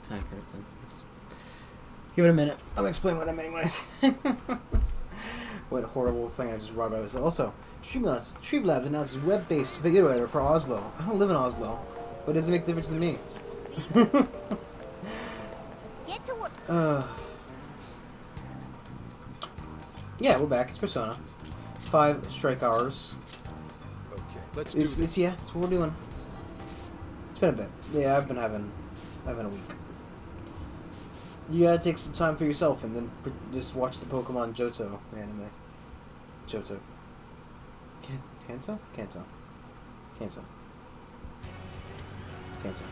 Time curtain. Give it a minute. I'll explain what I mean when I say what a horrible thing I just wrote about myself. Also, Streamlabs announces web-based video editor for Oslo. I don't live in Oslo, but it doesn't make a difference to me. Let's get to work. Yeah, we're back. It's Persona. 5 strike hours. Okay, let's do this. Yeah, that's what we're doing. It's been a bit. Yeah, I've been having a week. You gotta take some time for yourself and then just watch the Pokemon Johto anime. Johto. Kanto? Kanto. Kanto. Kanto.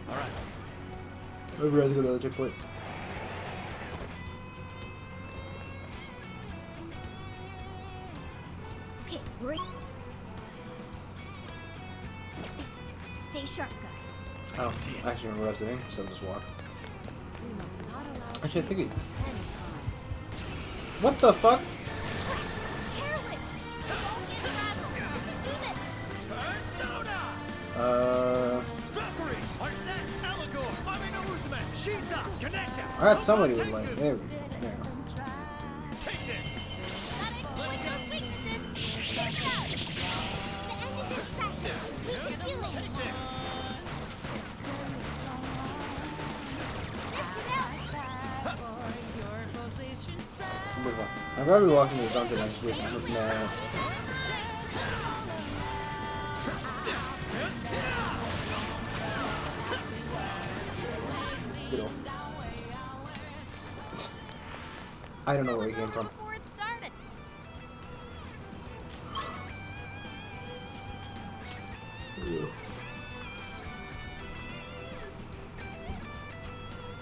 Alright. I'd rather go to the checkpoint. Okay, great. Stay sharp, guys. I don't actually remember what I was doing, so I'll just walk. We must not allow Actually, I think it... any harm. What the fuck? Careless! Don't get frazzled. We can do this! Persona! Valkyrie! Arsene! Allegor! Amino Uzume! Shiza! Ganesha! Alright, somebody was like, there we go. There. Take this! Gotta exploit those weaknesses! Get out! The end is in sight! We can do it! Take this! This should help! Move on. I'd rather be walking to the dungeon and just wasting some mana. Good old. I don't know where he came from. Before it started.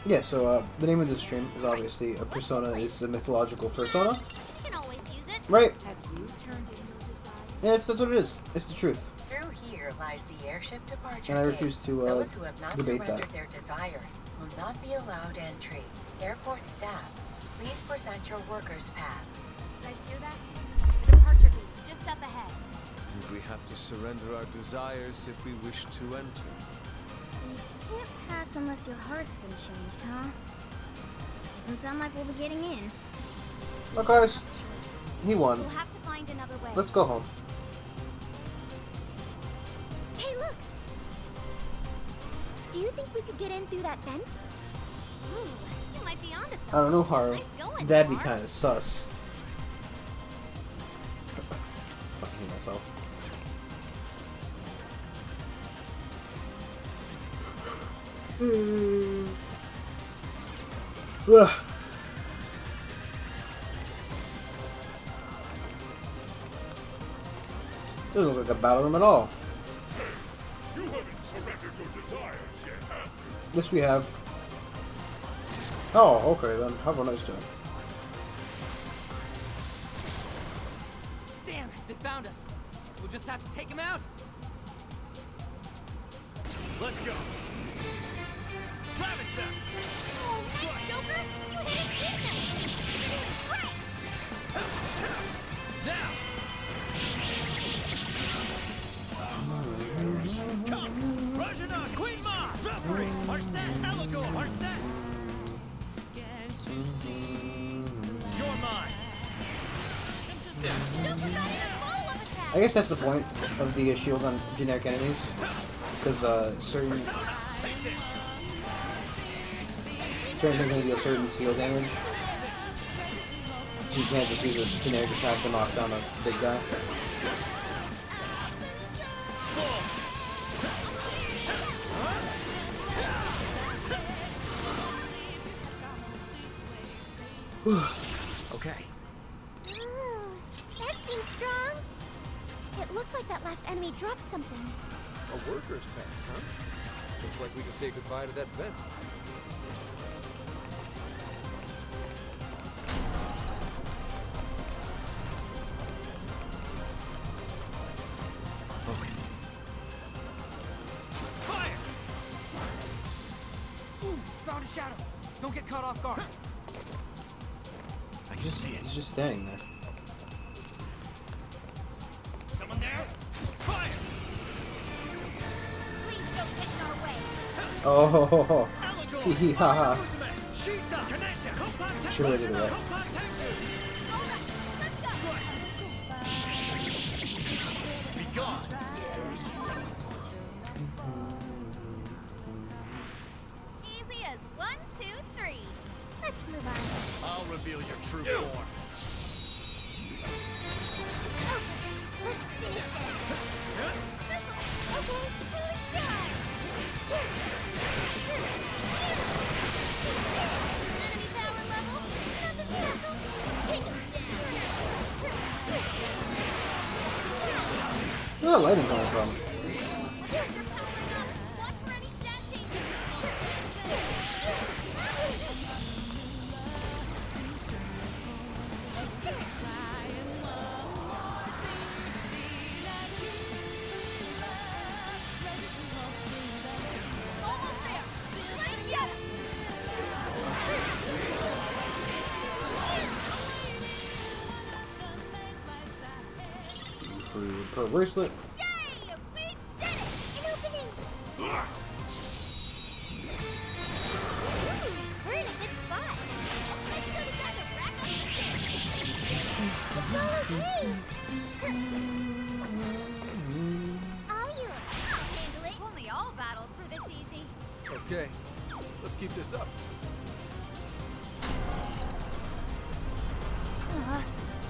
Yeah, so the name of this stream is obviously a persona is a mythological persona, We can always use it. right? Have you turned in your desire? Yeah, that's what it is. It's the truth. Through here lies the airship departure And I gate. refuse to Those who have not debate surrendered that. their desires will not be allowed entry. Airport staff, please present your workers' pass. Guys hear that? The departure gate's just up ahead. And we have to surrender our desires if we wish to enter. So you can't pass unless your heart's been changed, huh? Doesn't sound like we'll be getting in. Look, guys, he won. We'll have to find another way. Let's go home. Hey, look! Do you think we could get in through that vent? Ooh, you might be onto something. I don't know, Haru. Nice going, That'd be Mar. kind of sus. Fucking hate myself. Ugh. Doesn't look like a battle room at all. You haven't surrendered your desires yet, huh? Yes, we have. Oh, okay then. Have a nice day. Damn, they found us. Guess we'll just have to take him out. Let's go! Ravage them! Oh, nice, Joker! You hit his weakness! Right! Now! Come! Rajana, Queen Ma! Valkyrie! Arsene, Allegor! Arsene! You're mine! Joker got in a follow-up attack! I guess that's the point of the shield on generic enemies, because certain things can deal certain seal damage. So you can't just use a generic attack to knock down a big guy. Okay. That seems strong. It looks like that last enemy dropped something. A worker's pass, huh? Looks like we can say goodbye to that vent. Focus. Fire! Ooh, found a shadow. Don't get caught off guard. I can see it. He's just standing there. Someone there? Fire! Oh, ho, ho, ho. Allegor, Hee hee ha ha. Uzume, Shisa, Kanesha, Kopa, Should have did it right. Kopa, Be gone. Easy as 1, 2, 3. Let's move on. I'll reveal your true form. Let's finish that. Okay, good job. Enemy power level, nothing special. Take him down. Where's that lighting coming from? Watch for any stat changes. Almost there. Try to get him. Free pearl bracelet. Yay! We did it! An opening! Ooh, we're in a good spot. Looks like it's already time to rack up the stakes. It's all okay. All yours. I'll handle it. Only all battles were this easy. Okay, let's keep this up.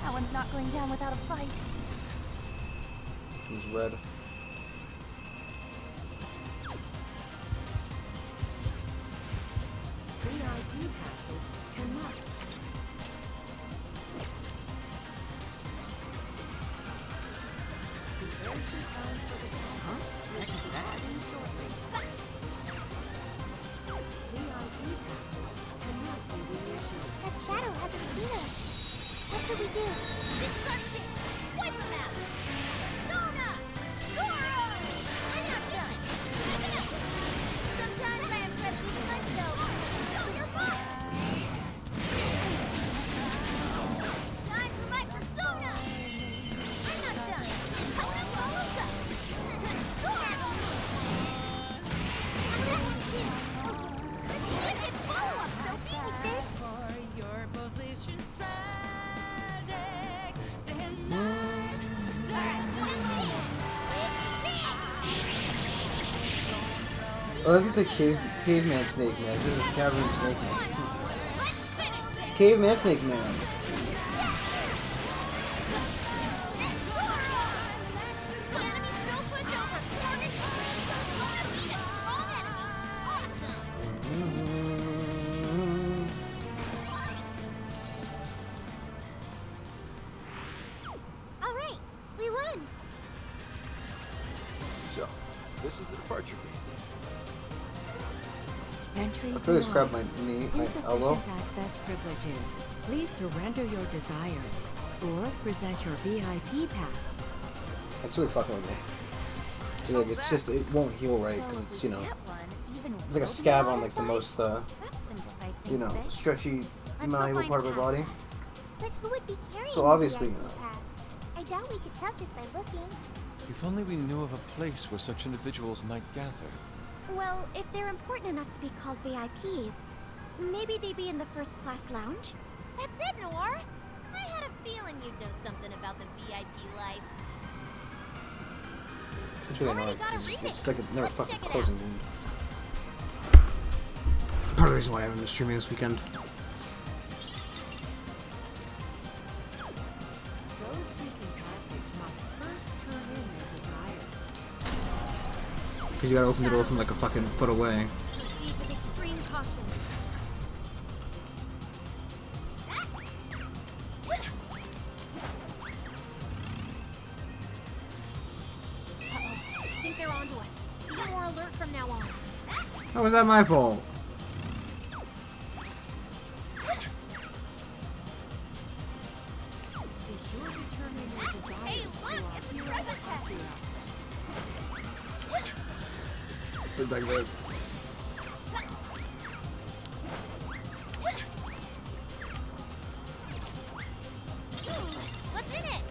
That one's not going down without a fight. He's red. VIP passes cannot. The airship bound for the Heck is that? shortly. VIP passes cannot be reissued. That shadow hasn't seen us. What should we do? This is our chance. Wipe them out. Sona! Goro! I'm not done. Keep it up. Sometimes I impress even myself. Show your butt. Time for my persona. I'm not done. Kona follows up. Goro! I'm that one too. Wicked follow-up, Sophie. Like this. For your position's tragic. Oh, that looks like caveman snake man. This is cavern snake man. Caveman snake man. All right, we won. So, this is the departure gate. Entry I feel this denied. grab my knee, my Insufficient elbow. access privileges. Please surrender your desire or present your VIP pass. It's really fucking with me. Dude, like, it's just, it won't heal right because it's, you know, it's like a scab on like the most, you know, stretchy, malleable part of my body. But who would be carrying So obviously, the VIP pass? I doubt we could tell just by looking. If only we knew of a place where such individuals might gather. Well, if they're important enough to be called VIPs, maybe they'd be in the first class lounge? That's it, Noir. I had a feeling you'd know something about the VIP life. It's really Already annoying. got a 'Cause remix. it's like a never Let's fucking check it closing out. wound. Part of the reason why I haven't been streaming this weekend. Those seeking passage must first turn in their desires. Because you gotta open the door from like a fucking foot away. Proceed with extreme caution. I think they're onto us. Be more alert from now on. How was that my fault? Be sure to turn in your desires. Hey, look, it's a treasure chest. Put it back there. What's in it?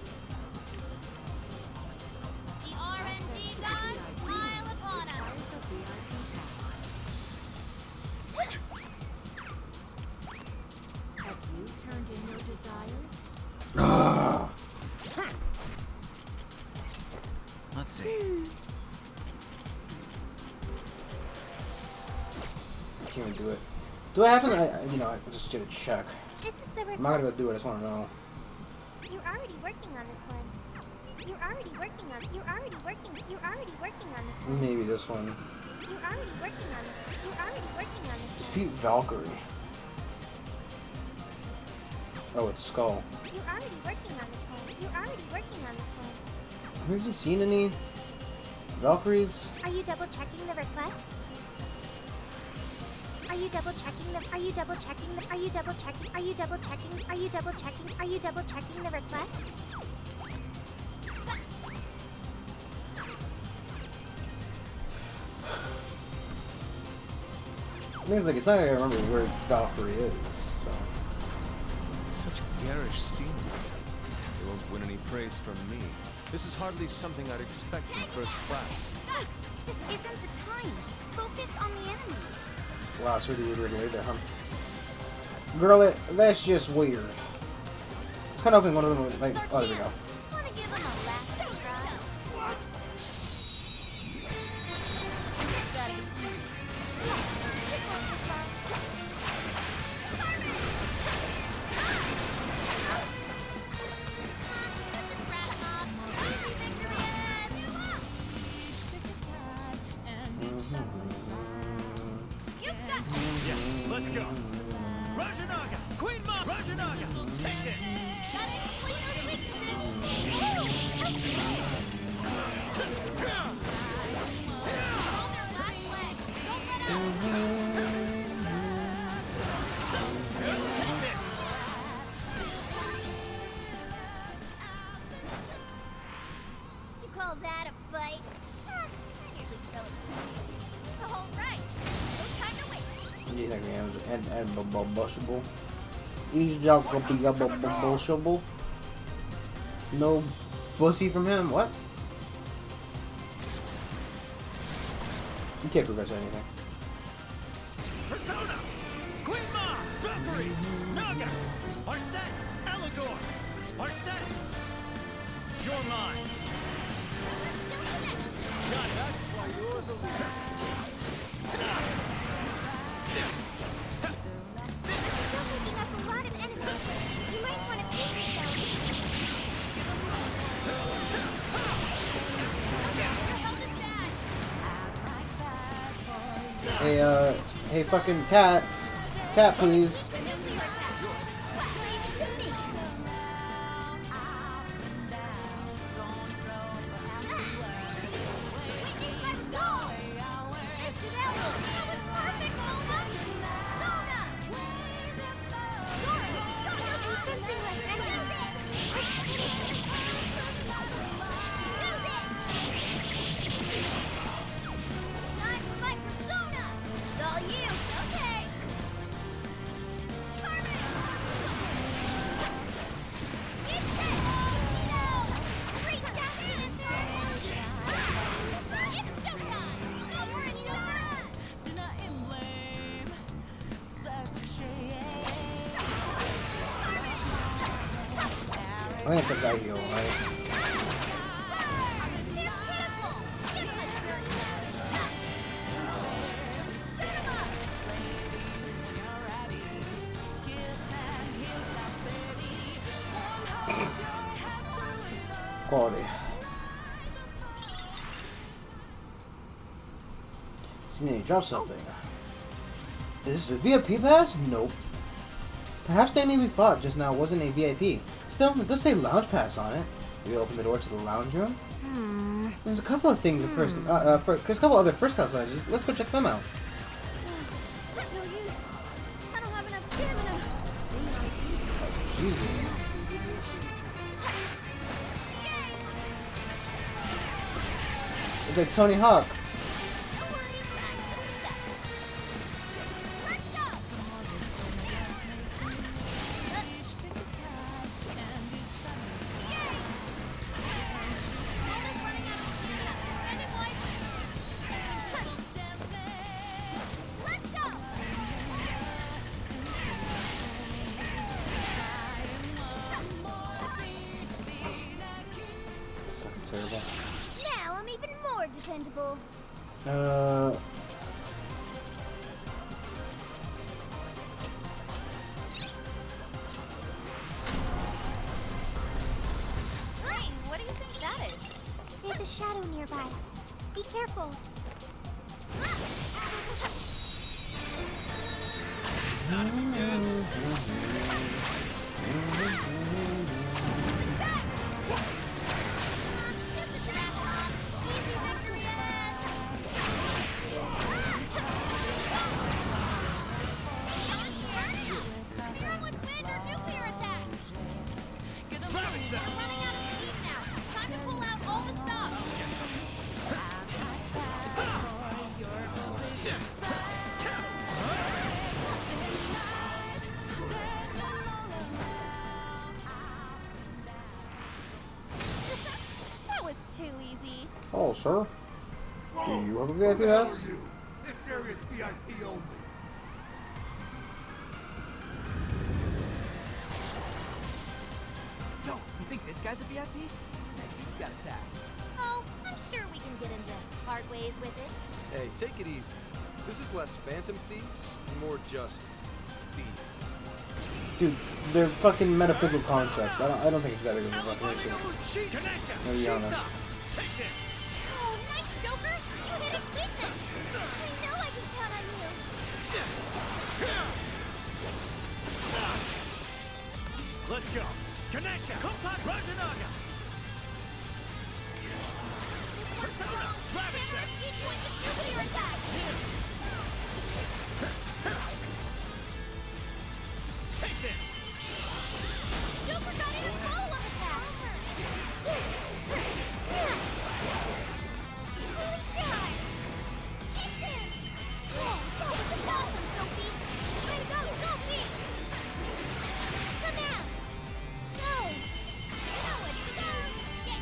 The RNG gods smile upon us. There's a VIP pass. see. Can't even do it. Do I have to? You know, I just did a check. This is the I'm not gonna go do it. I just want to know. You're already working on this one. You're already working on this one. Maybe this one. You're already working on this one. You're already working on this one. Defeat Valkyrie. Oh, with Skull. You're already working on this one. You're already working on this one. Have you seen any Valkyries? Are you double checking the request? Are you double checking the request? I mean, it's not like I remember where Valkyrie is, so. Such garish scenery. They won't win any praise from me. This is hardly something I'd expect from first class. Max, this isn't the time. Focus on the enemy. Wow, it's really weird laid there, huh? Girl, that's just weird. It's kind of hoping one of them would, like, oh, there we go. Wanna give him a last try? This ought to be easy. Yeah, this one's for fun. Yeah, let's go. Rajanaga! Queen Mom! Rajanaga! Take it! Gotta exploit those weaknesses. Hold their last leg. Don't let up. You call that a fight? I nearly fell asleep. All right. No time to waste. You think and bushable? He's just gonna be a bushable. No pussy from him. What? You can't progress anything. Persona! Queen Mom! Valkyrie! Naga! Arsene! Elagor! Arsene! You're mine! Got it! That's why you're the leader! Still picking up a lot of energy. You might want to pace yourself. Hey, fucking cat. Cat, please. Time for my persona! It's all you, okay? I think it's a guy heal, right? Quality. See, drop something. Is this a VIP pass? Nope. Perhaps the enemy we fought just now wasn't a VIP. Still, does this say lounge pass on it? We open the door to the lounge room. There's a couple of things at first. There's a couple other first class lounges. Let's go check them out. It's no use. I don't have enough stamina. Jesus. It's like Tony Hawk. Don't worry, I'm doing stuff. Let's go! Almost running out of stamina. Spend it wisely. Let's go! It's fucking terrible. Now I'm even more dependable. Hey, what do you think that is? There's a shadow nearby. Be careful. That was too easy. Oh, sir. Do you have a VIP Who the hell pass? are you? This area's VIP only. Yo, you think this guy's a VIP? Hey, he's got a pass. Oh, I'm sure we can get into part ways with it. Hey, take it easy. This is less phantom thieves and more just thieves. Dude, they're fucking metaphysical concepts. I don't think it's that big of a fucking issue. To be honest. Oh, nice, Joker! You hit its weakness! I know I can count on you! Let's go. Ganesha, Kopat, Rajanaga. This one's strong! Ravage Can't them. escape point with nuclear attack! Take this. Joker got in a follow-up attack! Holy charge! Instant! Whoa, that was awesome, Sophie! Way to go, Sophie! Come out! Go! Now it's done! Get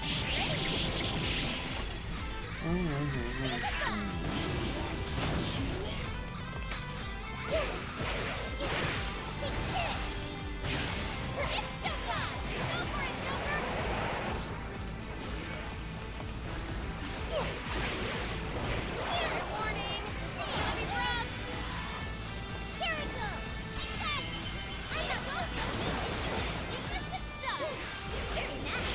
It's showtime! Go for it, Joker! Here, warning! It's gonna be rough! Here it goes! I got both! You missed it stuff! Very nice!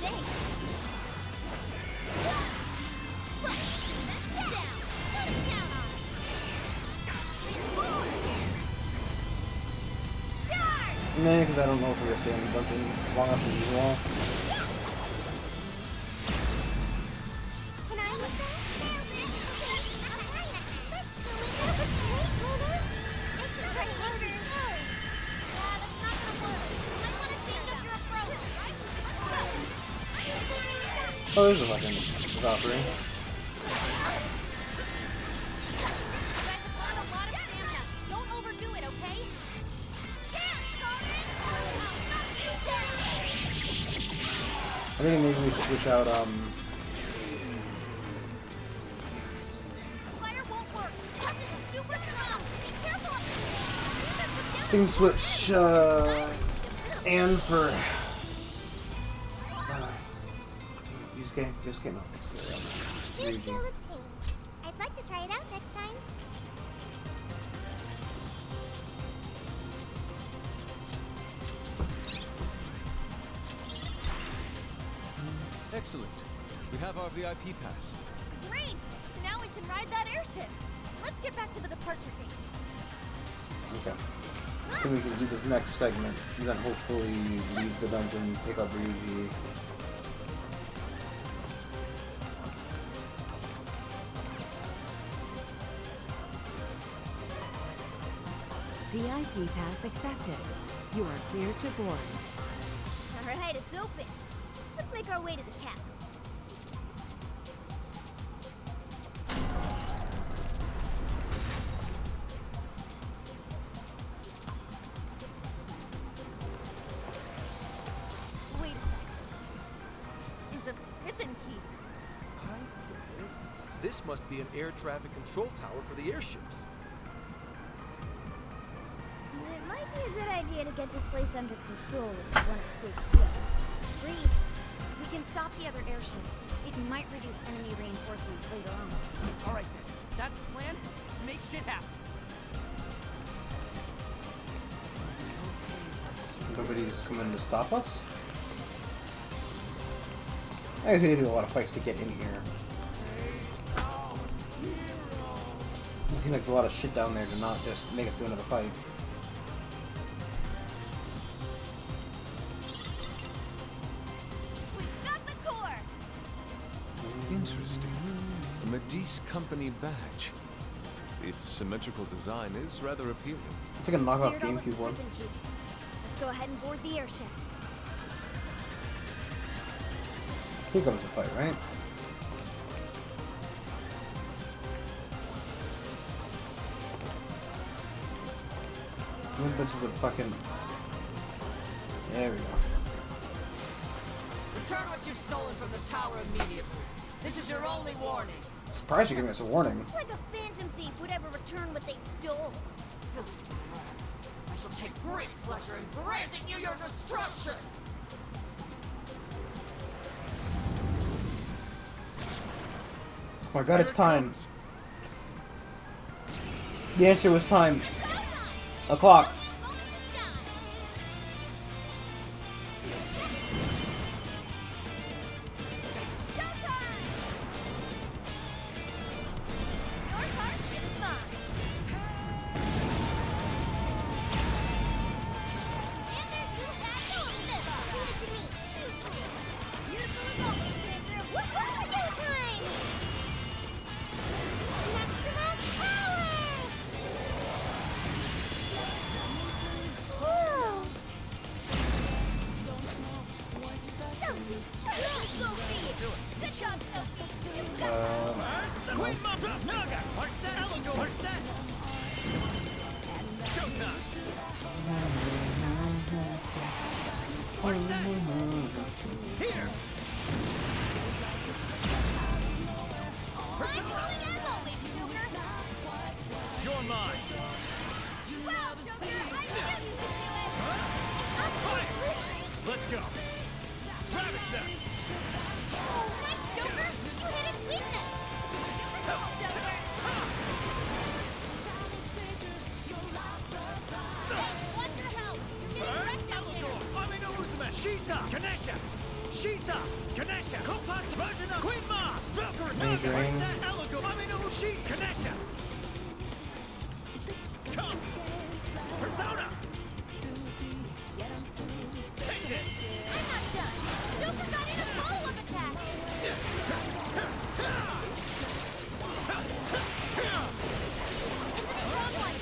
Thanks! That's down! Put it down on it! Transform! Charge! Nah, because I don't know if we're gonna stay in the dungeon long enough to use them all. Can I use that? I should try harder. Yeah, that's not gonna work. I wanna change up your approach. Oh, there's a fucking Valkyrie. You guys have burned a lot of stamina. Don't overdo it, okay? I think maybe we should switch out, Fire won't work. Plus it's super strong. Be careful. I think switch, Anne for, Yusuke, no. New Ryuji. skill obtained. I'd like to try it out next time. Excellent. We have our VIP pass. Great! Now we can ride that airship. Let's get back to the departure gate. Okay. I think we can do this next segment, and then hopefully leave the dungeon, pick up Ryuji. VIP pass accepted. You are clear to board. Alright, it's open. Let's make our way to the castle. Wait a second. This is a prison key. I get it. This must be an air traffic control tower for the airships. good idea to get this place under control if you want to save fuel. Agreed. We can stop the other airships. It might reduce enemy reinforcements later on. Alright then. That's the plan. Let's make shit happen. Nobody's coming to stop us? I guess we need to do a lot of fights to get in here. It seems like there's a lot of shit down there to not just make us do another fight. We've got the core! Interesting. A Medice Company badge. Its symmetrical design is rather appealing. It's like a knockoff Cleared all of the GameCube one. prison cubes. Let's go ahead and board the airship. Here comes the fight, right? One bunch of the fucking... There we go. Return what you've stolen from the tower immediately. This is your only warning. Surprised you're giving us a warning. Like a phantom thief would ever return what they stole. Filthy rats. I shall take great pleasure in granting you your destruction. Oh my god, it's time. The answer was time. O'clock. Moment to shine. Showtime! Your heart is mine. And there you have it. Leave it to me. Beautiful as always, Panther. Woohoo! You time! Maximum power! Whoa! Sophie! Good job, Sophie! Queen Mother! Naga! Arset! Eligo! Arset! Showtime! Arset! Here! I'm going as always, Joker! You're mine! Wow, Joker! I knew you could do it! Fire! Let's go! Rabbit Step! Oh, nice, Joker! You hit its weakness! Go, Joker! Hey, watch your health! You're getting wrecked out there! Amino Uzuma! Shisa! Ganesha! Shisa! Ganesha! Kopat! Rajana! Queen Ma! Valkyrie! Naga! Amazing. Arset! Eligo! Amino Shisa! Ganesha! Come! Persona! Take this! I'm not done! Joker got in a follow-up attack! It's a strong one!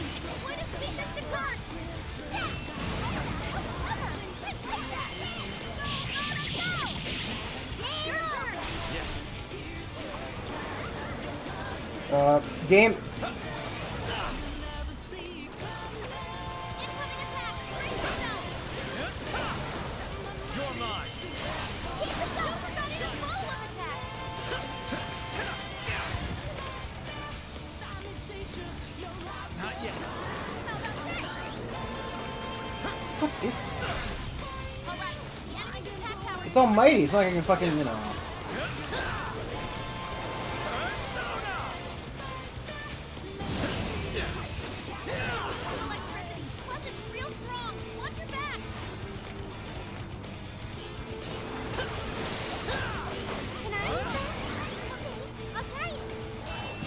Point of weakness to Kurt! Game. Incoming attack! Brace yourself! You're mine! Keep it up! Joker got in a follow-up attack! Not yet! How about this? What is? Alright, the enemy's attack power It's almighty. It's not like I can fucking, you know. electricity, plus it's real strong! Watch your back! Can I use that? Okay, I'll try it!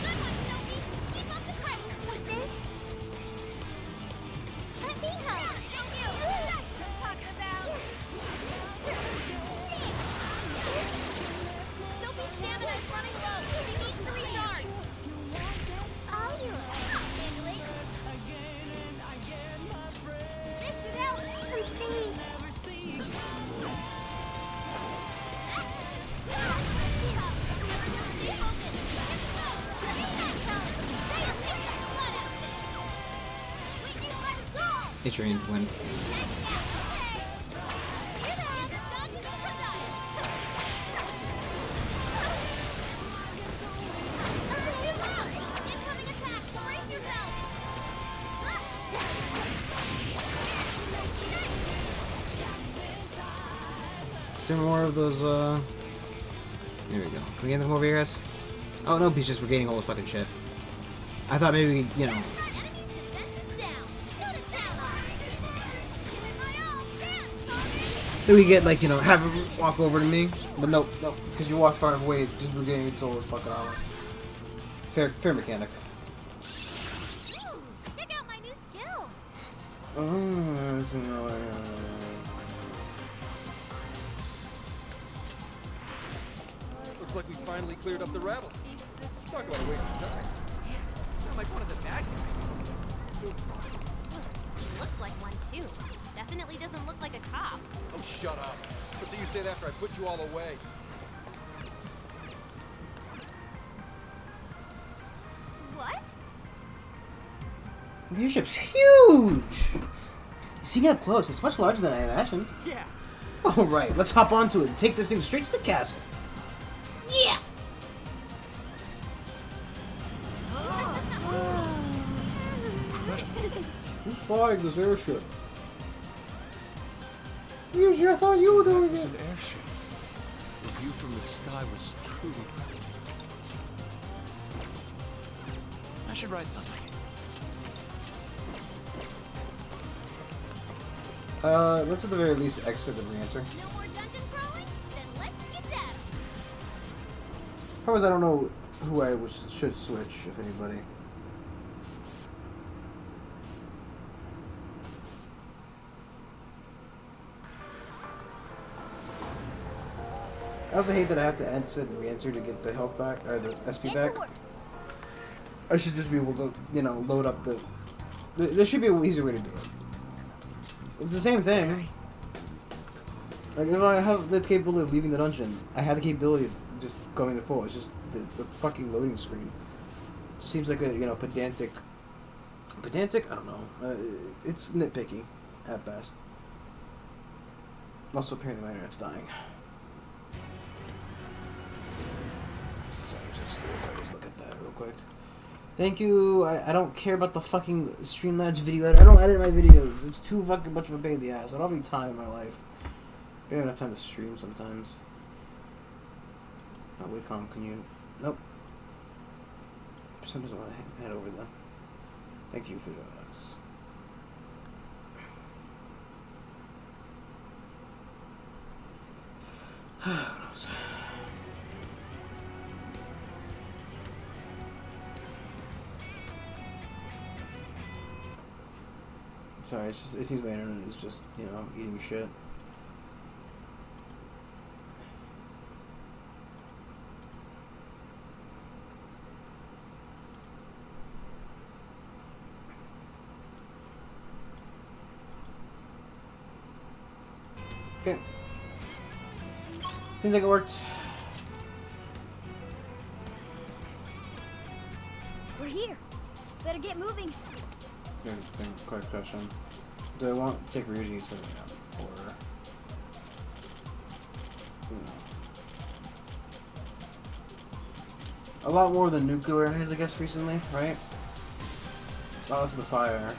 Good one, Sophie! Keep up the pressure! With this? Let me help! Thank you! That's what I'm talking about! Sophie's stamina is running low! She needs to recharge! I'll use it! Handily! This should help! I'm saved! It's your end win. Incoming attack! Brace yourself! Is there more of those, There we go. Can we get them over here, guys? Oh, nope, he's just regaining all his fucking shit. I thought maybe, you know... Enemy's defense is down. Go to town on it. With my all, dance, Tommy. Then we get, like, you know, have him walk over to me. But nope, because you walked far away, just regaining its all his fucking armor. Fair mechanic. Ooh, check out my new skill. Looks like we finally cleared up the rabble. Talk about a waste of time. Sound like one of the bad guys. He looks like one too. Definitely doesn't look like a cop. Oh, shut up. But so you say that after I put you all away. What? The airship's huge! Seeing up close, it's much larger than I imagined. Yeah. Alright, let's hop onto it and take this thing straight to the castle. Yeah! Who's flying this airship? Usually I thought you were doing was it. an airship. The view from the sky was truly breathtaking. I should write something. Let's at the very least exit and re-enter. No more dungeon crawling? Then let's get that. Problem is I don't know who I should switch, if anybody. I also hate that I have to exit and re-enter to get the health back, or the SP back. I should just be able to, you know, load up the... There should be an easier way to do it. It's the same thing. Like, if I have the capability of leaving the dungeon, I have the capability of just going to full. It's just the fucking loading screen. It seems like a, you know, pedantic... Pedantic? I don't know. It's nitpicky, at best. Also, apparently my internet's dying. So, just look at that real quick. Thank you. I don't care about the fucking Streamlabs video editor. I don't edit my videos. It's too fucking much of a pain in the ass. I don't have any time in my life. I don't have enough time to stream sometimes. Oh, Wacom, can you... Nope. Person doesn't want to head over there. Thank you for doing this. Who knows? Sorry, it's just, it seems my internet is just, you know, eating shit. Okay. Seems like it worked. We're here. Better get moving. Quick question. Do I want to take Ryuji something out? Or... A lot more than nuclear enemies, I guess, recently, right? Oh, this is the fire.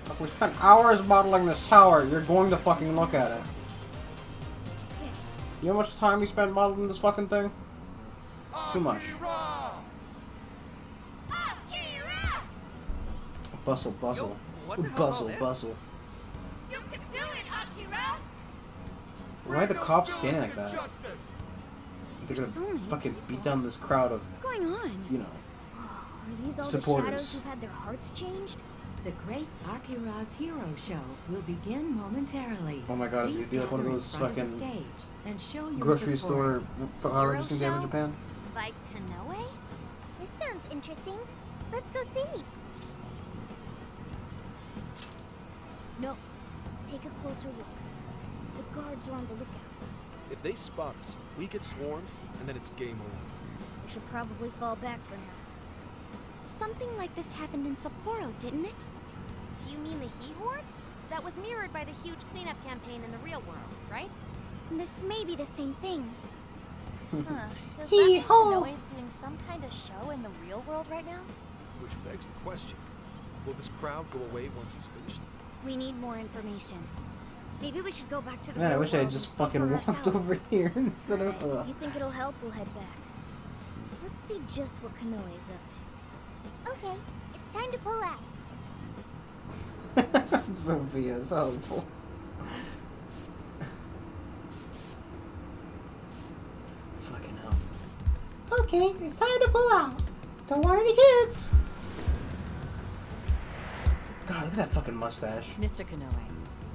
Look, we spent hours modeling this tower. You're going to fucking look at it. You know how much time we spent modeling this fucking thing? Too much. Bustle, bustle. what the hell's all Bustle, this? bustle. You can do it, Akira! Why are the cops standing like that? Justice. They're There's so gonna many fucking people. beat down this crowd of, What's going on? you know, Are these all supporters. the shadows who've had their hearts changed? The Great Akira's Hero Show will begin momentarily. Oh my God, it's Please gonna be like one of gather in those front of the fucking stage and show your grocery support. store resisting damage in Japan. By Kanoe? This sounds interesting. Let's go see. No. Take a closer look. The guards are on the lookout. If they spot us, we get swarmed, and then it's game over. We should probably fall back for now. Something like this happened in Sapporo, didn't it? You mean the He Horde? That was mirrored by the huge cleanup campaign in the real world, right? This may be the same thing. Huh. Does that Hee mean haw. Konoe's doing some kind of show in the real world right now? Which begs the question, will this crowd go away once he's finished? We need more information. Maybe we should go back to the Man, I real wish I had world just and see fucking for walked ourselves. over here instead of. If you think it'll help, we'll head back. Let's see just what Konoe's up to. Okay, it's time to pull out. Sophia, so helpful. Fucking hell. Okay, it's time to pull out. Don't want any kids. God, look at that fucking mustache. Mr. Konoe,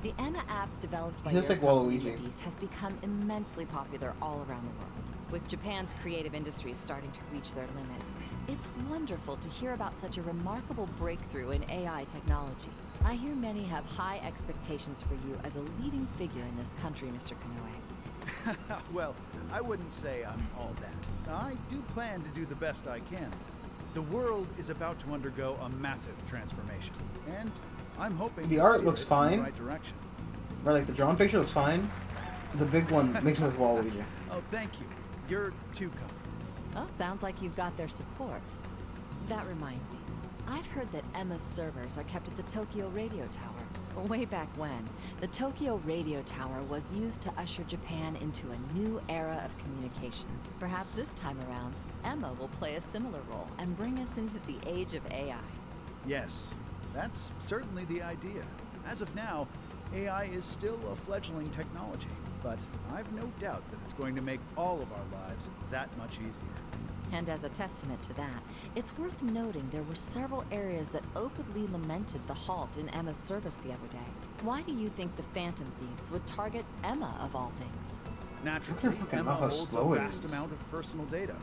the Emma app developed by He looks your like Waluigi. communities has become immensely popular all around the world. With Japan's creative industries starting to reach their limits, it's wonderful to hear about such a remarkable breakthrough in AI technology. I hear many have high expectations for you as a leading figure in this country, Mr. Konoe. Well, I wouldn't say I'm all that. I do plan to do the best I can. The world is about to undergo a massive transformation, and I'm hoping The to art steer looks it in fine. the right direction. Right, like the drawn picture looks fine. The big one makes me look Waluigi. Oh, thank you. You're too kind. Well, sounds like you've got their support. That reminds me. I've heard that Emma's servers are kept at the Tokyo Radio Tower. Way back when, the Tokyo Radio Tower was used to usher Japan into a new era of communication. Perhaps this time around, Emma will play a similar role and bring us into the age of AI. Yes, that's certainly the idea. As of now, AI is still a fledgling technology, but I've no doubt that it's going to make all of our lives that much easier. And as a testament to that, it's worth noting there were several areas that openly lamented the halt in Emma's service the other day. Why do you think the Phantom Thieves would target Emma of all things? Naturally, Look at her fucking Emma mouth, how holds slow a it vast is. amount of personal data.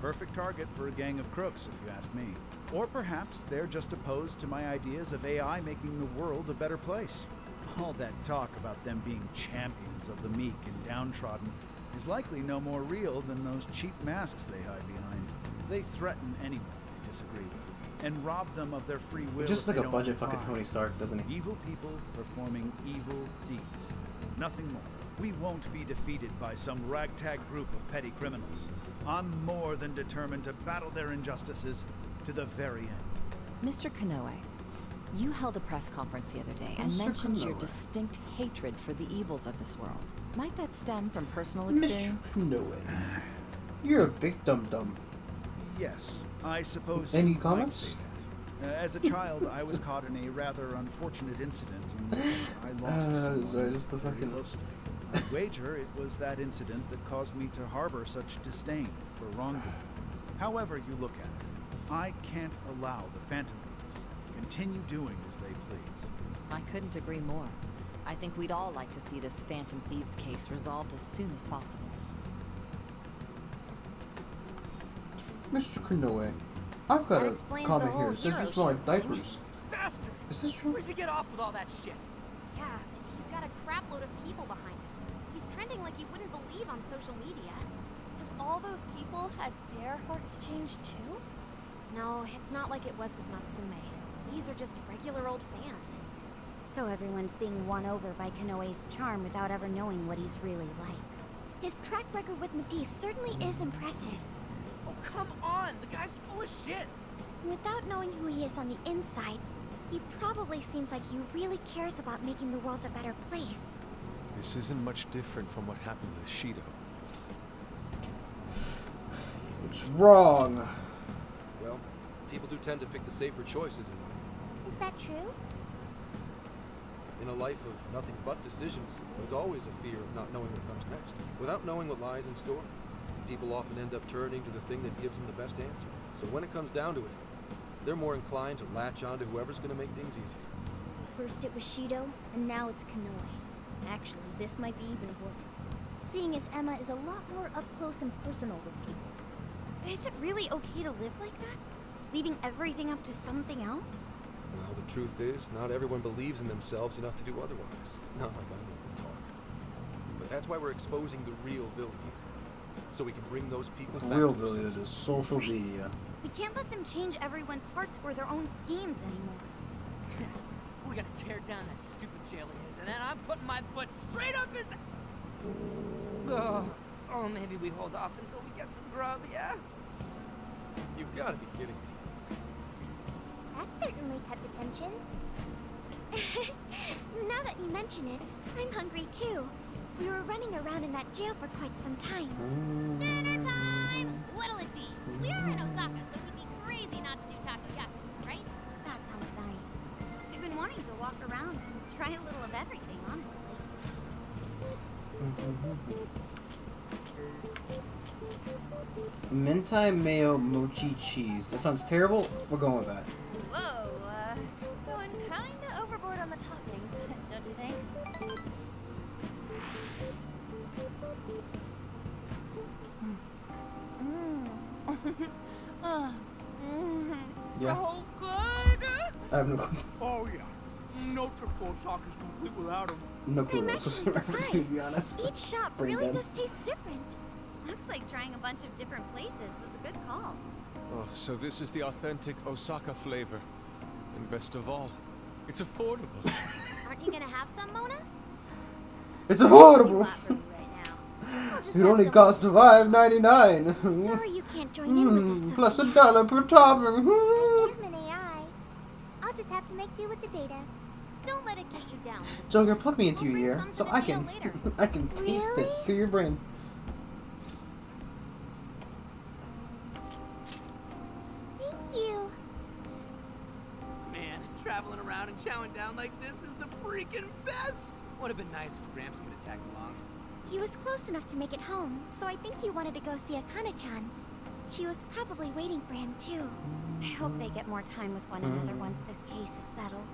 Perfect target for a gang of crooks, if you ask me. Or perhaps they're just opposed to my ideas of AI making the world a better place. All that talk about them being champions of the meek and downtrodden is likely no more real than those cheap masks they hide behind. They threaten anyone they disagree with, and rob them of their free will. Just if like they a don't budget fucking comply. Tony Stark, doesn't he? Evil people performing evil deeds. Nothing more. We won't be defeated by some ragtag group of petty criminals. I'm more than determined to battle their injustices to the very end. Mr. Konoe, you held a press conference the other day and Mr. mentioned your Konoe. distinct hatred for the evils of this world. Might that stem from personal Mr. experience? Konoe. You're a big dum-dum. Yes, I suppose. Any you might comments? say that. As a child, I was caught in a rather unfortunate incident in which I lost someone sorry, just the very fucking- close to me. I wager it was that incident that caused me to harbor such disdain for wrongdoing. However you look at it, I can't allow the Phantom Thieves to continue doing as they please. I couldn't agree more. I think we'd all like to see this Phantom Thieves case resolved as soon as possible. Mr. Konoe, I've got That a explains comment the whole here. It says hero you smell like shit thing. diapers. Bastard! Is this true? Where's he get off with all that shit? Yeah, but he's got a crap load of people behind him. He's trending like you wouldn't believe on social media. Have all those people had their hearts changed too? No, it's not like it was with Natsume. These are just regular old fans. So everyone's being won over by Konoe's charm without ever knowing what he's really like. His track record with Matisse certainly is impressive. Oh, come on! The guy's full of shit! Without knowing who he is on the inside, he probably seems like he really cares about making the world a better place. This isn't much different from what happened with Shido. It's wrong. Well, people do tend to pick the safer choices in life. Is that true? In a life of nothing but decisions, there's always a fear of not knowing what comes next. Without knowing what lies in store, people often end up turning to the thing that gives them the best answer. So when it comes down to it, they're more inclined to latch on to whoever's going to make things easier. First it was Shido, and now it's Konoe. Actually, this might be even worse. Seeing as Emma is a lot more up close and personal with people. But is it really okay to live like that? Leaving everything up to something else? Well, the truth is, not everyone believes in themselves enough to do otherwise. Not like I know to talk. But that's why we're exposing the real villain here. So we can bring those people The back real to their villain is senses. social media. We can't let them change everyone's hearts for their own schemes anymore. We're gonna tear down that stupid jail of his, and then I'm putting my foot straight up his. Ugh. Oh, maybe we hold off until we get some grub, yeah? You've got to be kidding me. That certainly cut the tension. Now that you mention it, I'm hungry too. We were running around in that jail for quite some time. Dinner time! What'll it be? We are in Osaka, so we'd be crazy not to do takoyaki, right? That sounds nice. We've been wanting to walk around and try a little of everything, honestly. Mentai mayo mochi cheese. That sounds terrible. We're going with that. Whoa, going kinda overboard on the toppings, don't you think? Yeah. So good! I have no clue. Oh, yeah. No trip to Osaka is complete without him. No clue I'm what this actually was reference to, to be surprised. honest. Each shop Brain really dead. does taste different. Looks like trying a bunch of different places was a good call. Oh, so this is the authentic Osaka flavor. And best of all, it's affordable. Aren't you gonna have some, Mona? It's Too affordable. hot for me right now. I'll just It have only some- costs $5.99. Sorry you can't join in with this, Plus Sophie. $1 per topping. I'm an AI. I'll just have to make do with the data. Don't let it get you down. Joker, plug me into We'll your bring ear some so to I the jail can later. I can taste it Really? through your brain. Thank you. Man, traveling around and chowing down like this is the freaking best! Would have been nice if Gramps could have tagged along. He was close enough to make it home, so I think he wanted to go see Akane-chan. She was probably waiting for him too. I hope they get more time with one another once this case is settled.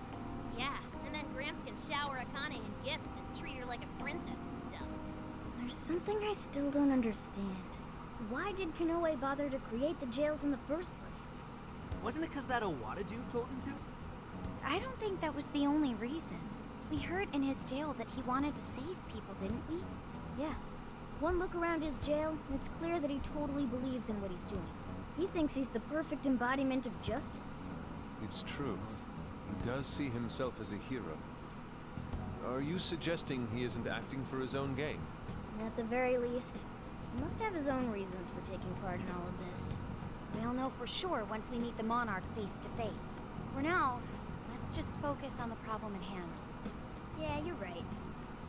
Yeah, and then Gramps can shower Akane in gifts and treat her like a princess and stuff. There's something I still don't understand. Why did Konoe bother to create the jails in the first place? Wasn't it because that Owada dude told him to? I don't think that was the only reason. We heard in his jail that he wanted to save people, didn't we? Yeah. One look around his jail, and it's clear that he totally believes in what he's doing. He thinks he's the perfect embodiment of justice. It's true. He does see himself as a hero. Are you suggesting he isn't acting for his own gain? At the very least, he must have his own reasons for taking part in all of this. We'll know for sure once we meet the Monarch face to face. For now, let's just focus on the problem at hand. Yeah, you're right.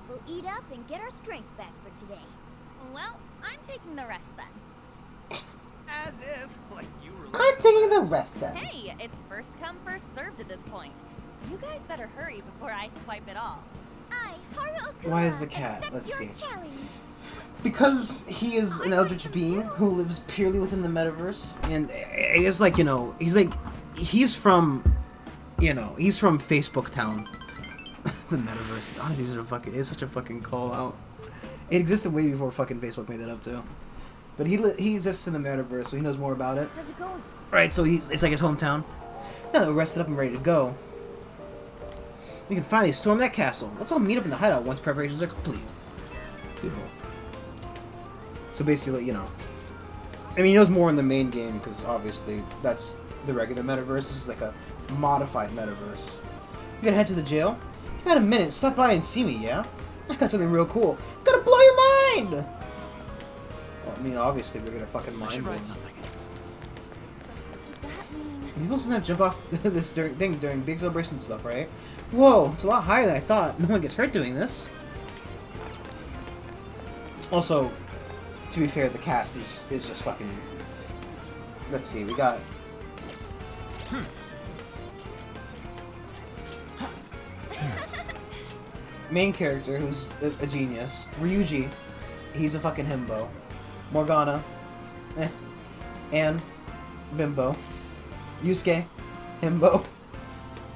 We'll eat up and get our strength back for today. Well, I'm taking the rest then. As if, like you were. I'm taking the rest then. Hey, it's first come, first served at this point. You guys better hurry before I swipe it all. I, Haru Okura, Why is the cat? accept Let's your see. challenge. Because he is an eldritch being who lives purely within the metaverse, and it's like, you know, he's from, you know, he's from Facebook Town. The metaverse. It's honestly it's such a fucking call out. It existed way before fucking Facebook made that up too. But he exists in the metaverse, so he knows more about it. How's it going? Right, so it's like his hometown. Now that we're rested up and ready to go, we can finally storm that castle. Let's all meet up in the hideout once preparations are complete. Beautiful. So basically, you know, I mean, he knows more in the main game because obviously that's the regular metaverse. This is like a modified metaverse. You gotta head to the jail. You got a minute? Stop by and see me, yeah? I got something real cool. Gotta blow your mind. Well, I mean, obviously we're gonna fucking mind blow. People sometimes jump off this during big celebration stuff, right? Whoa, it's a lot higher than I thought. No one gets hurt doing this. Also, to be fair, the cast is just fucking... Let's see, we got... Main character, who's a genius. Ryuji, he's a fucking himbo. Morgana, Anne, bimbo. Yusuke, himbo.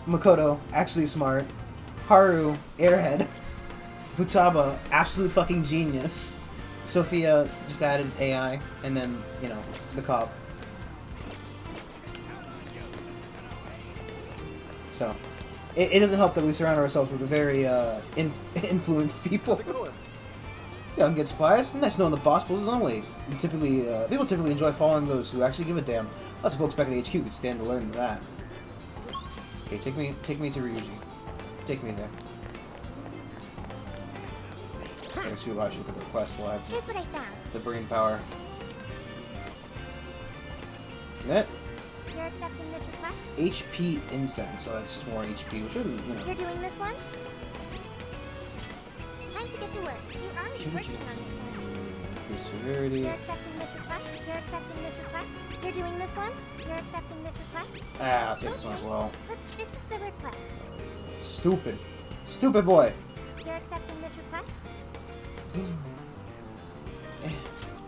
Makoto, actually smart. Haru, airhead. Futaba, absolute fucking genius. Sophia just added AI, and then, you know, the cop. So, it doesn't help that we surround ourselves with a very influenced people. Yeah, get spies. Nice knowing the boss pulls his own weight. And typically, people typically enjoy following those who actually give a damn. Lots of folks back at the HQ could stand to learn that. Okay, take me to Ryuji. Take me there. I guess you should look at the quest. We'll have Here's what I found. the brain power. That You're accepting this request? HP incense. So that's just more HP, which isn't, you know. You're doing this one? Time to get to work. You're already working on this one. Increase severity. You're accepting this request? You're accepting this request? You're doing this one? You're accepting this request? Ah, I'll take this one as well. This is the request. Stupid. Stupid boy. You're accepting this request?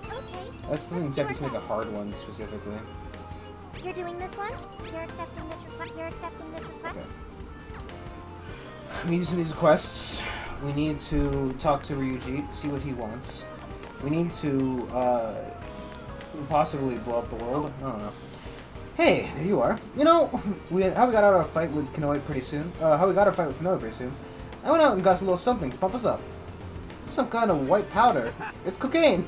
Okay. That doesn't exactly seem like a hard one specifically. You're doing this one? You're accepting this request? You're accepting this request? We need some of these quests. We need to talk to Ryuji, see what he wants. We need to possibly blow up the world. I don't know. Hey, there you are. You know, how we got out of our fight with Konoe pretty soon. How we got our fight with Konoe pretty soon. I went out and got a little something to pump us up. Some kind of white powder. It's cocaine.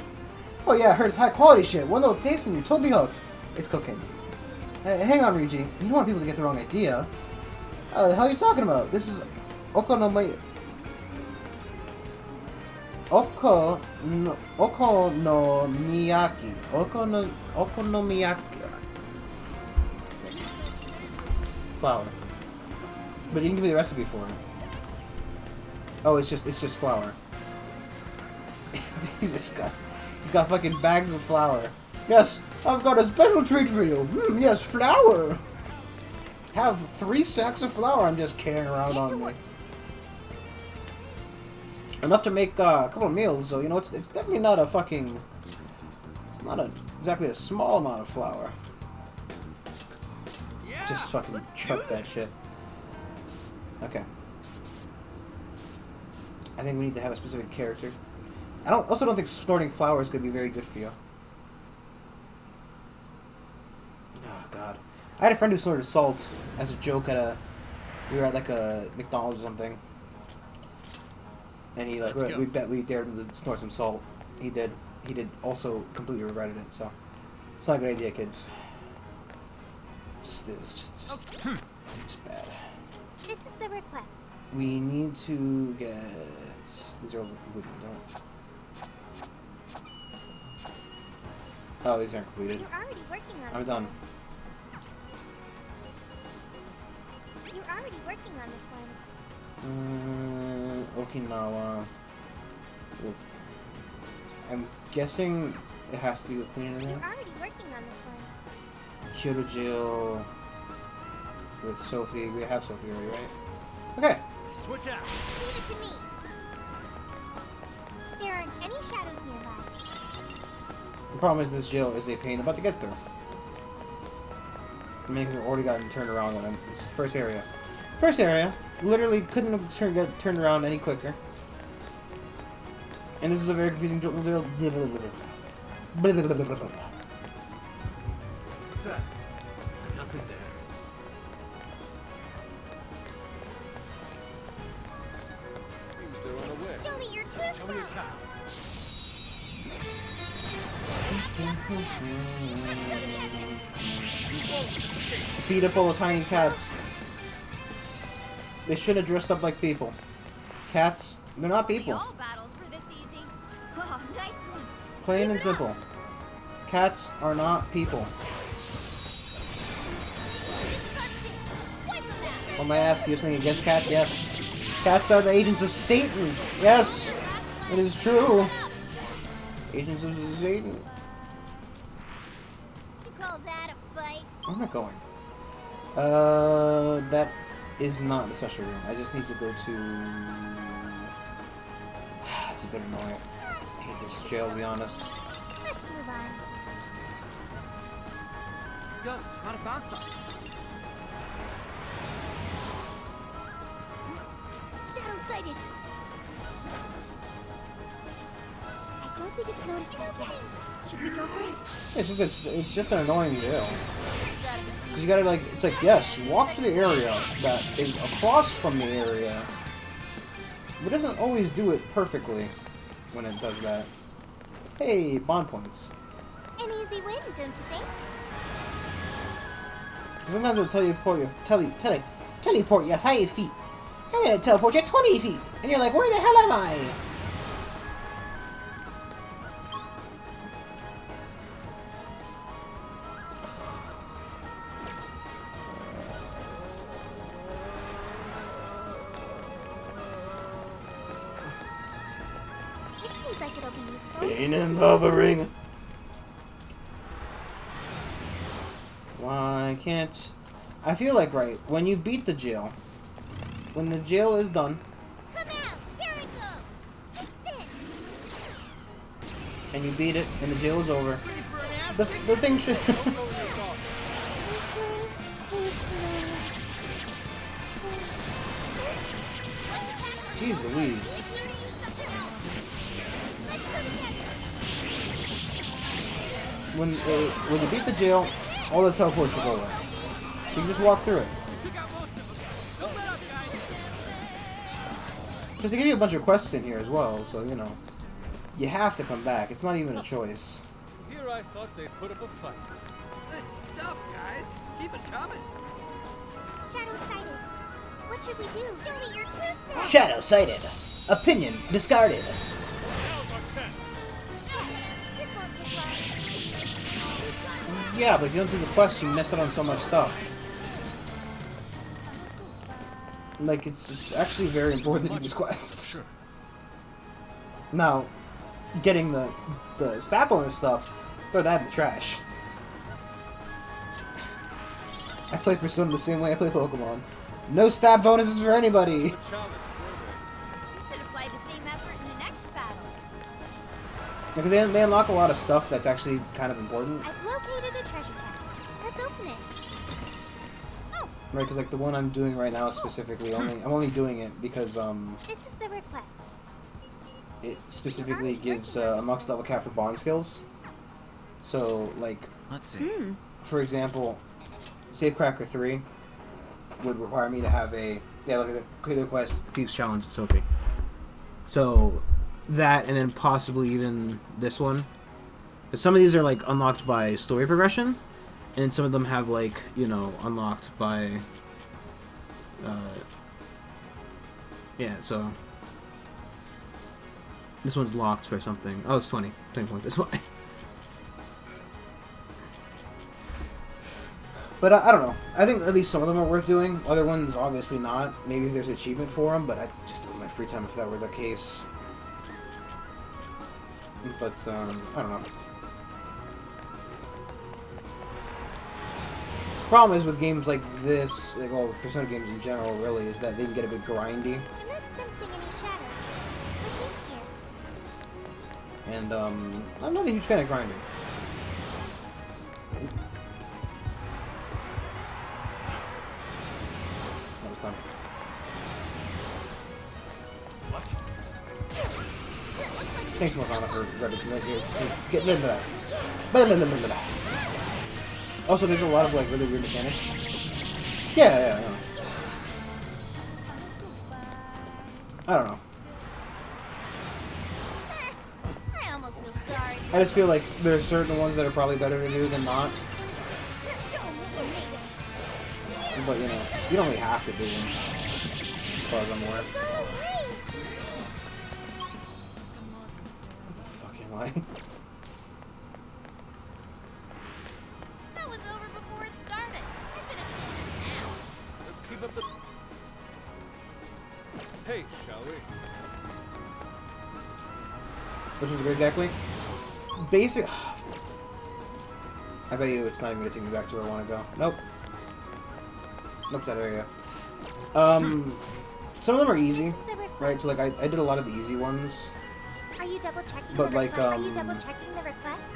Oh yeah, I heard it's high quality shit. One little taste and you're totally hooked. It's cocaine. Hang on, Ryuji. You don't want people to get the wrong idea. The hell are you talking about? This is okonomiyaki. Okonomiyaki. Flour. But you can give me the recipe for it. Oh, it's just flour. he's got fucking bags of flour. Yes, I've got a special treat for you. Yes, flour. Have 3 sacks of flour I'm just carrying around on me. Enough to make a couple of meals, so you know it's definitely not a fucking. It's not exactly a small amount of flour. Yeah, Just fucking chuck that shit. Okay. I think we need to have a specific character. I also don't think snorting flour is going to be very good for you. Oh god. I had a friend who snorted salt as a joke at we were at like a McDonald's or something. And he like we dared him to snort some salt. He did. He did also completely regretted it, so it's not a good idea, kids. It was just bad. This is the request. We need to get these are all the complete ones. Oh, these aren't completed. You're already working on I'm this done. one. You're already working on this one. Okinawa. I'm guessing it has to be with cleaning in You're there. already working on this one. Kyoto Jail with Sophie. We have Sophie already, right? Okay. Switch out. Leave it to me. There aren't any shadows nearby. The problem is this jail is a pain about to get through. I mean, I've already gotten turned around when I'm. This is the first area. First area. Literally couldn't have got turned around any quicker. And this is a very confusing jail. What's that? Nothing there. Seems they're unaware. Show me your truth. Show me your towel. Beat up all the tiny cats. They should have dressed up like people. Cats, they're not people. All battles were this easy. Oh, nice one. Plain and simple. Cats are not people. Oh my ass, you have something against cats? Yes. Cats are the agents of Satan. Yes. It is true. Agents of Satan. You call that a fight? Where am I going? That is not the special room. I just need to go to... It's a bit annoying. I hate this jail, to be honest. Let's move on. Yo, might have found something. Shadow sighted. I don't think it's noticed us yet. Should we go for it? It's just an annoying jail. Cause you gotta like, it's like, yes, walk to the area that is across from the area. But it doesn't always do it perfectly when it does that. Hey, bond points. An easy win, don't you think? Sometimes it'll teleport you 5 feet. I'm gonna teleport you 20 feet. And you're like, where the hell am I? Seems like it'll be useful. Pain and hovering. Why can't... I feel like, right, when you beat the jail, when the jail is done, Come out! Here I go! Take this! and you beat it, and the jail is over, the thing should... Jeez Louise. When you beat the jail, all the teleports will go away. So you just walk through it. Because they give you a bunch of quests in here as well, so you know. You have to come back. It's not even a choice. Here I thought they'd put up a fight. Good stuff, guys. Keep it coming. Shadow-sighted. What should we do? Show me your true self! Shadow sighted. Opinion discarded. This won't take long. Yeah, but if you don't do the quest, you miss out on so much stuff. Like, it's actually very important that you do these quests. Now, getting the stat bonus stuff, throw that in the trash. I play Persona the same way I play Pokemon. No stat bonuses for anybody! You should apply the same effort in the next battle. Because they unlock a lot of stuff that's actually kind of important. I've located a treasure chest. Let's open it. Right, because like the one I'm doing right now specifically, I'm only doing it because This is the request. it specifically gives a max level cap for bond skills. So like, let's see. For example, Safecracker 3 would require me to have a look at the clear the quest, Thieves Challenge, Sophie. So that, and then possibly even this one. But some of these are like unlocked by story progression, and some of them have like, you know, unlocked by yeah, so this one's locked for something. Oh, it's 20 points. That's why. But I don't know. I think at least some of them are worth doing. Other ones, obviously not. Maybe if there's an achievement for them, but I just do it in my free time if that were the case. But, I don't know. Problem is with games like this, like all Persona games in general, really, is that they can get a bit grindy. I'm not sensing any shadows. We're safe here. And, I'm not a huge fan of grinding. That was done. Thanks, Morgana, for get rid of that. Also, there's a lot of like really weird mechanics. Yeah. I don't know. I almost feel sorry. I just feel like there's certain ones that are probably better to do than not. But you know, you don't really have to do them, as far as I'm aware. What the fuck am I? That was over before it started. I should have taken it now. Let's keep up the... Hey, shall we? Which one's exactly? Basic... I bet you it's not even going to take me back to where I want to go. Nope. Nope, that area. Some of them are easy, right? So like I did a lot of the easy ones. Are you double checking But the like, request? Are you double checking the request?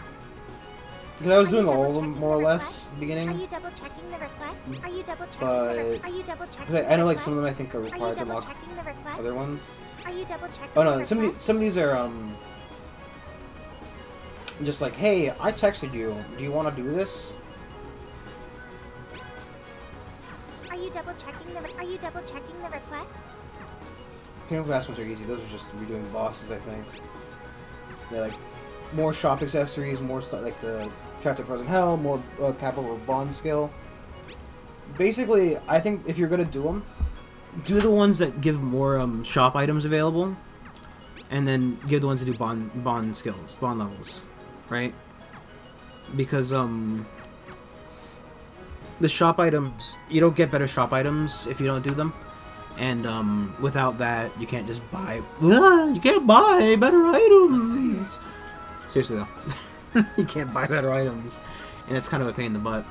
Because I was doing all of them more or less at the beginning. Are you double checking the request? Are you double checking But Are you double checking? because I know like some of them I think are required to unlock checking the request? other ones. Are you double checking? Oh no, some of these are just like, hey, I texted you. Do you want to do this? Are you double checking the request? Painful Fast ones are easy. Those are just redoing bosses, I think. Yeah, like more shop accessories, more stuff like the Trapped in Frozen Hell, more capital bond skill. Basically, I think if you're gonna do them, do the ones that give more shop items available, and then give the ones that do bond skills, bond levels, right? Because the shop items, you don't get better shop items if you don't do them. And without that, you can't just buy. You can't buy better items. Seriously though, you can't buy better items, and it's kind of a pain in the butt.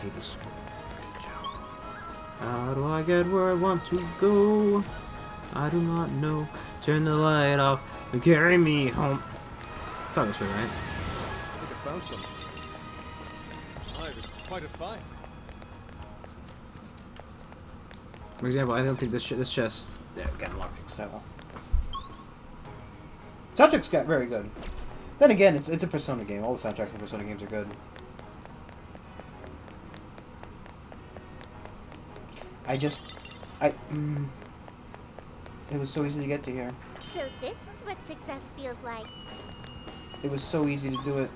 Hate this. How do I get where I want to go? I do not know. Turn the light off and carry me home. I thought this way, right? I think I found something. Hi, this is quite a find. For example, I don't think this chest. Yeah, got lockpick style. Soundtrack's got very good. Then again, it's a Persona game. All the soundtracks in Persona games are good. It was so easy to get to here. So this is what success feels like. It was so easy to do it.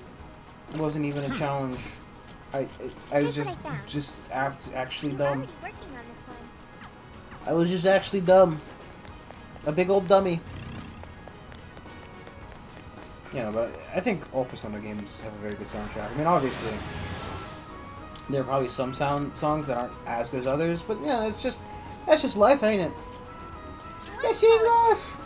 It wasn't even a challenge. I was just actually dumb. I was just actually dumb. A big old dummy. Yeah, but I think all Persona games have a very good soundtrack. I mean, obviously, there are probably some songs that aren't as good as others, but yeah, that's just life, ain't it? This is life.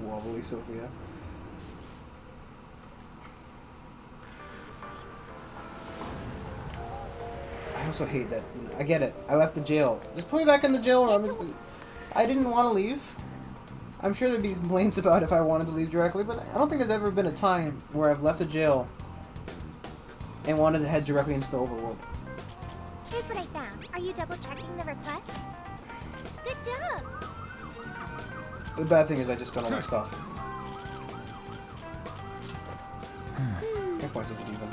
Wobbly Sophia. I also hate that. You know, I get it. I left the jail. Just put me back in the jail. I didn't want to leave. I'm sure there'd be complaints about if I wanted to leave directly, but I don't think there's ever been a time where I've left a jail and wanted to head directly into the overworld. Here's what I found. Are you double checking the request? Good job. The bad thing is I just spent all my stuff. How points is it even?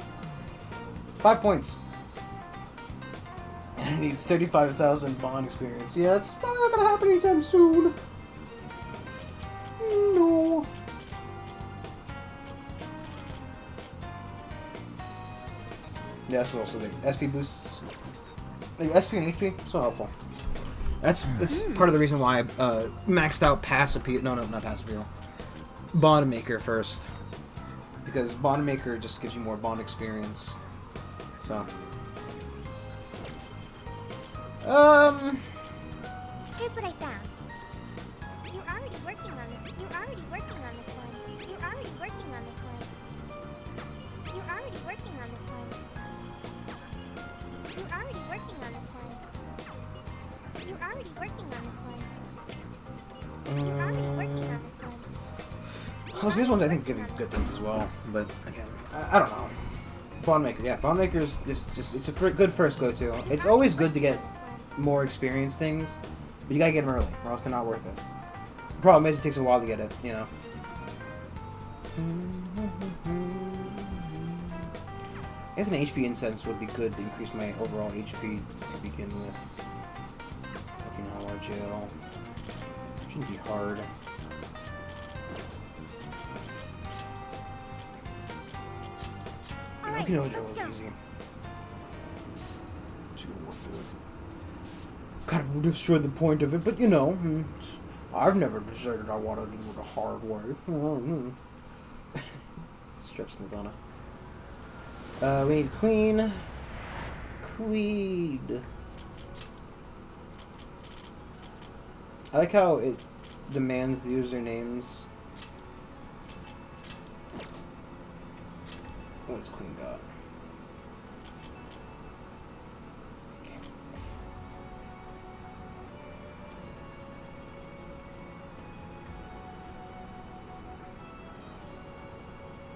5 points. And I need 35,000 bond experience. Yeah, that's probably not gonna happen anytime soon. No. Yeah, that's also the SP boosts. The SP and HP, so helpful. It's part of the reason why I maxed out Pass Appeal. No, not Pass Appeal. Bond Maker first. Because Bond Maker just gives you more bond experience. So. Here's what I found. You're already working on this. You're already working on this one. You're already working on this one. You're already working on this one. You're already working on this one. You're already working on this one. You're already working on this one. Also, these ones I think give you good things as well, but again, I don't know. Bond Maker, yeah, Bond Maker is just it's a good first go-to. It's always good to get more experience things, but you gotta get them early, or else they're not worth it. The problem is it takes a while to get it, you know. I guess an HP incense would be good to increase my overall HP to begin with. Okinawa jail. Shouldn't be hard. Okinawa jail was easy. Just gonna work through it. Kind of destroyed the point of it, but you know, I've never decided I want to do it the hard way. Stretch Madonna. We need Queen. Queed. I like how it demands the usernames. What has Queen got?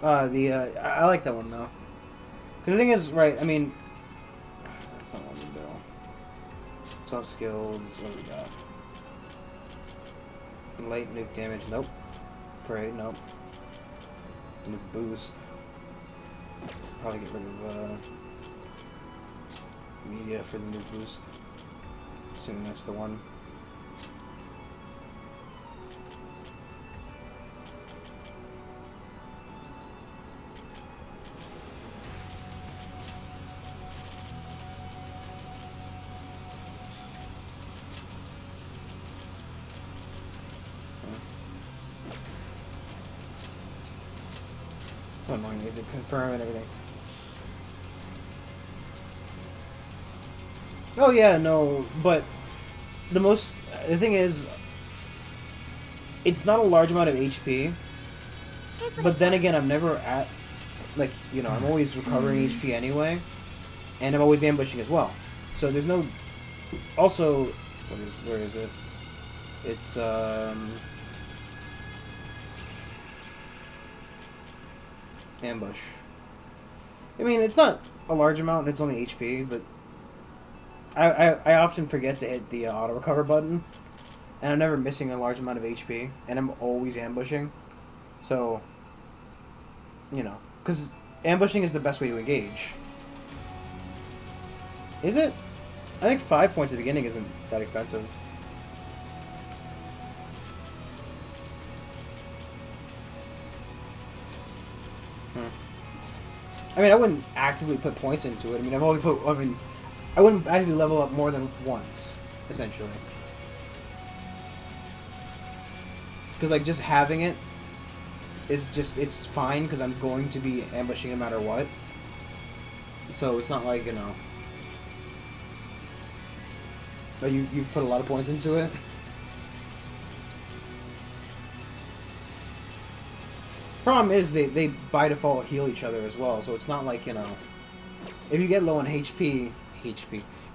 I like that one though. Because the thing is, right, I mean, that's not what we do. Soft skills, what do we got? Light nuke damage, nope. Afraid, nope. Nuke boost. Probably get rid of, media for the nuke boost. Assuming that's the one. so annoying. They had to confirm and everything. Oh yeah, no, but the thing is, it's not a large amount of HP, but then again, I'm never at, like, you know, I'm always recovering HP anyway, and I'm always ambushing as well. So there's no, also, where is it? It's, ambush. I mean, it's not a large amount, it's only HP, but I often forget to hit the auto recover button, and I'm never missing a large amount of HP, and I'm always ambushing. So, you know, because ambushing is the best way to engage. Is it? I think 5 points at the beginning isn't that expensive. I mean, I wouldn't actively put points into it. I mean, I wouldn't actually level up more than once, essentially. Because, like, just having it is just, it's fine, because I'm going to be ambushing no matter what. So, it's not like, you know, like you've put a lot of points into it. Problem is, they by default heal each other as well, so it's not like, you know, if you get low on HP,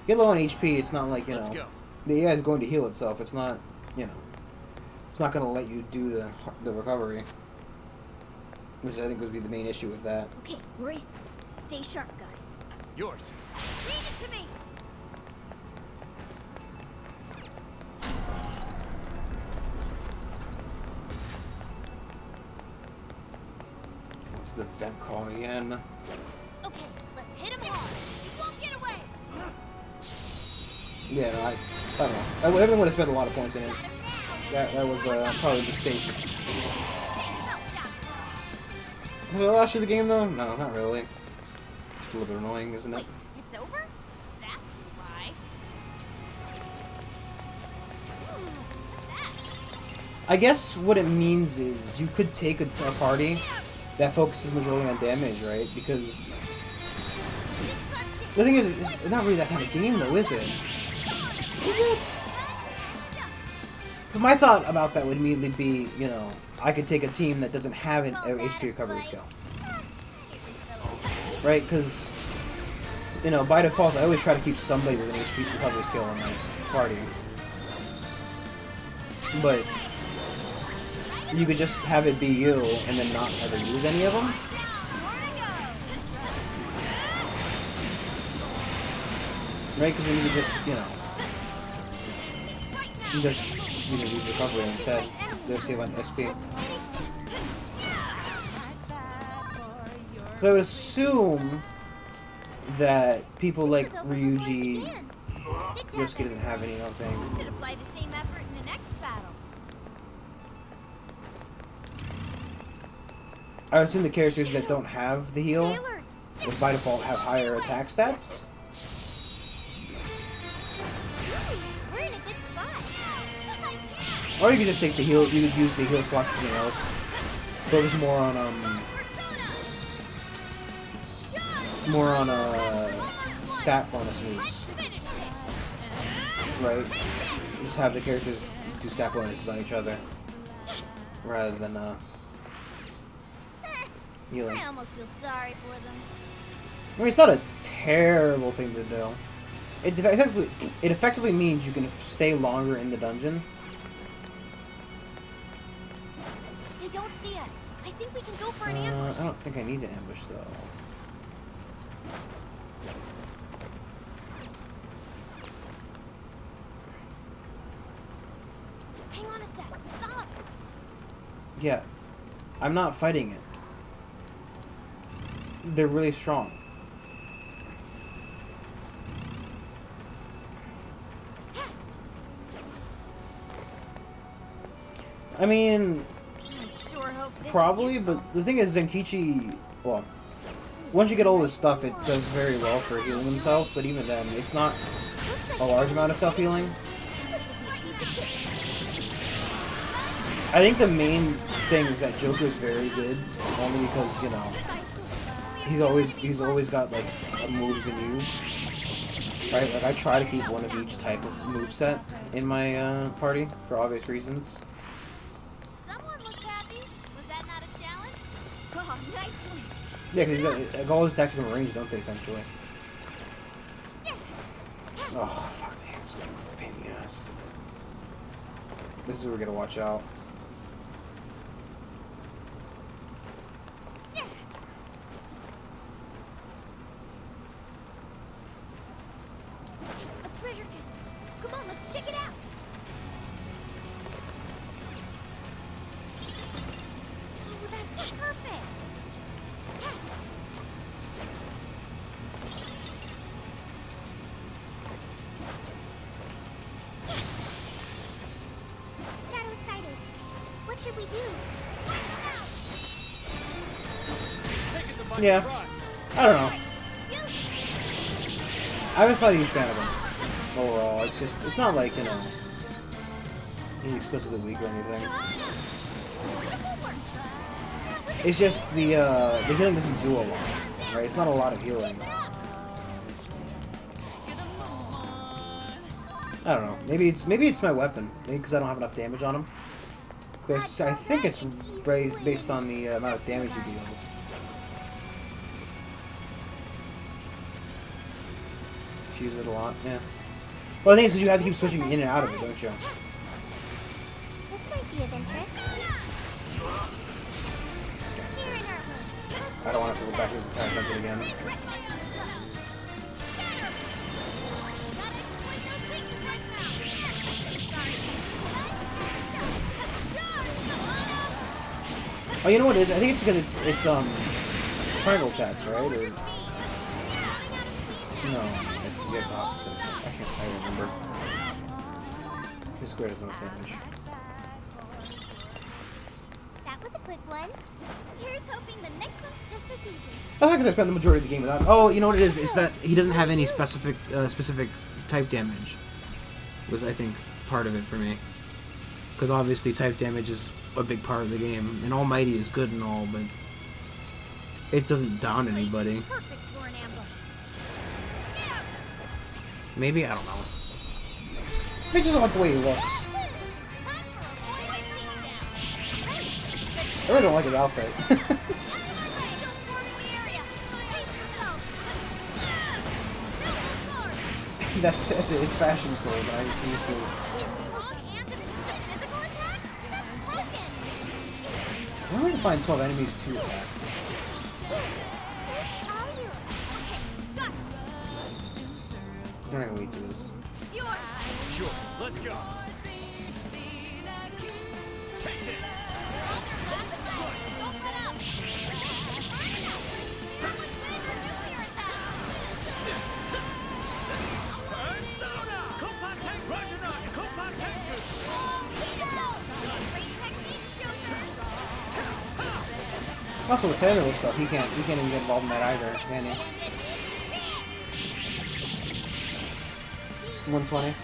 get low on HP, it's not like, you know, the AI is going to heal itself. It's not, you know, it's not going to let you do the recovery, which I think would be the main issue with that. Okay, we're in. Stay sharp, guys. Yours. Leave it to me. What's the vent call again? Okay, let's hit him hard. You won't get away. Yeah, no, I don't know. Everyone would have spent a lot of points in it. That was probably a mistake. Was it the last of the game, though? No, not really. It's a little bit annoying, isn't it? Wait, it's over? That's why. I guess what it means is you could take a party that focuses majority on damage, right? Because the thing is, it's not really that kind of game, though, is it? Is it? But my thought about that would immediately be, you know, I could take a team that doesn't have an HP recovery skill. Right? Because, you know, by default, I always try to keep somebody with an HP recovery skill in my party. But you could just have it be you and then not ever use any of them. Right? Because then you could just, you know, use recovery instead. They'll save on SP. So I would assume that people like Ryuji, Yosuke doesn't have any, I don't think. We should apply the same effort in the next battle. I would assume the characters that don't have the heal would by default have higher attack stats. We're in a good spot. Or you could just take the heal, you could use the heal slot for something else. Focus more on stat bonus moves. Right? Just have the characters do stat bonuses on each other. Rather than healing. I almost feel sorry for them. I mean, it's not a terrible thing to do. It effectively means you can stay longer in the dungeon. They don't see us. I think we can go for an ambush. I don't think I need to ambush, though. Hang on a sec. Stop. Yeah. I'm not fighting it. They're really strong. I mean, Sure hope this probably, is but the thing is, Zenkichi, well, once you get all this stuff, it does very well for healing himself, but even then, it's not a large amount of self-healing. I think the main thing is that Joker is very good, only because, you know, he's always got like a move he can use. Right, like I try to keep one of each type of moveset in my party for obvious reasons. Someone looks happy. Was that not a challenge? Oh, nice one. Yeah, because all his attacks come in range, don't they, essentially? Oh, fuck me. It's gonna be a pain in the ass, isn't it? This is where we gotta watch out. A treasure chest. Come on, let's check it out. Oh, that's perfect. Shadow sighted. What should we do? Yeah. I don't know. I was not a huge fan of him overall. It's just, it's not like, you know, he's explicitly weak or anything. It's just the healing doesn't do a lot, right? It's not a lot of healing. I don't know. Maybe it's my weapon. Maybe because I don't have enough damage on him. Because I think it's based on the amount of damage he deals. Use it a lot, yeah. Well, the thing is, because you have to keep switching in and out of it, don't you? This might be of interest. Here in our room. I don't want to have to go back to his entire country again. Oh, you know what it is? I think it's because it's triangle attacks, right? Or no, it's the opposite. I remember. His square does the most damage. That was a quick one. Here's hoping the next one's just as easy. I like because I spent the majority of the game without. Oh, you know what it is? It's that he doesn't have any specific type damage. Was, I think, part of it for me. Because obviously type damage is a big part of the game, and Almighty is good and all, but it doesn't down anybody. Perfect for an ambush. Maybe, I don't know. I just don't like the way he looks. I really don't like his outfit. That's it. It's fashion sword, but I refuse to. I'm going to find 12 enemies to attack. I'm not gonna wait to this. Sure, let's go. Also with Taylor stuff, he can't even get involved in that either, can he? 120. Is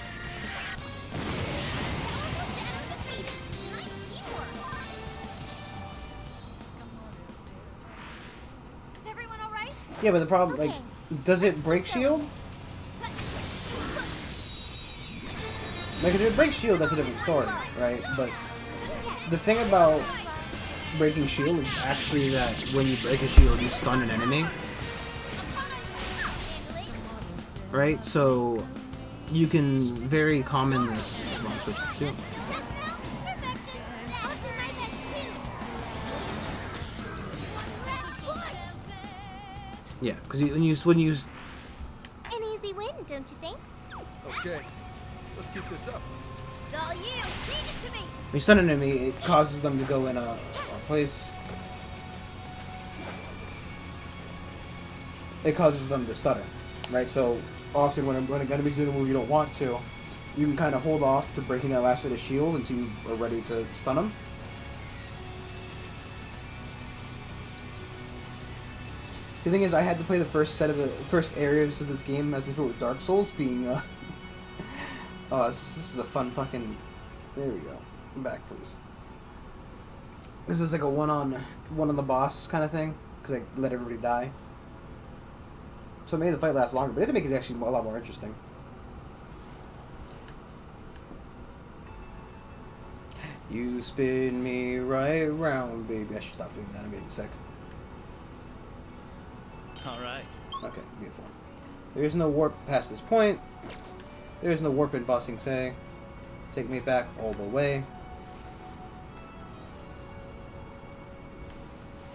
everyone alright? Yeah, but the problem, like, does it break shield? Like, if it breaks shield, that's a different story, right? But the thing about breaking shield is actually that when you break a shield, you stun an enemy. Right? So you can very commonly switch to 2. Yeah, because when you An easy win, don't you think? Okay, let's keep this up. It's all you. Leave it to me. when you stun an enemy, it causes them to go in a place. It causes them to stutter, right? So often when an enemy's doing a move you don't want to, you can kind of hold off to breaking that last bit of shield until you are ready to stun them. The thing is, I had to play the first areas of this game as if it were Dark Souls, being oh, this is a fun fucking. There we go. Back, please. This was like a one on the boss kind of thing, because I let everybody die. So it made the fight last longer, but it did make it actually a lot more interesting. You spin me right round, baby. I should stop doing that. I'm getting sick. Alright. Okay, beautiful. There's no warp past this point. There's no warp in Ba Sing Se. Take me back all the way.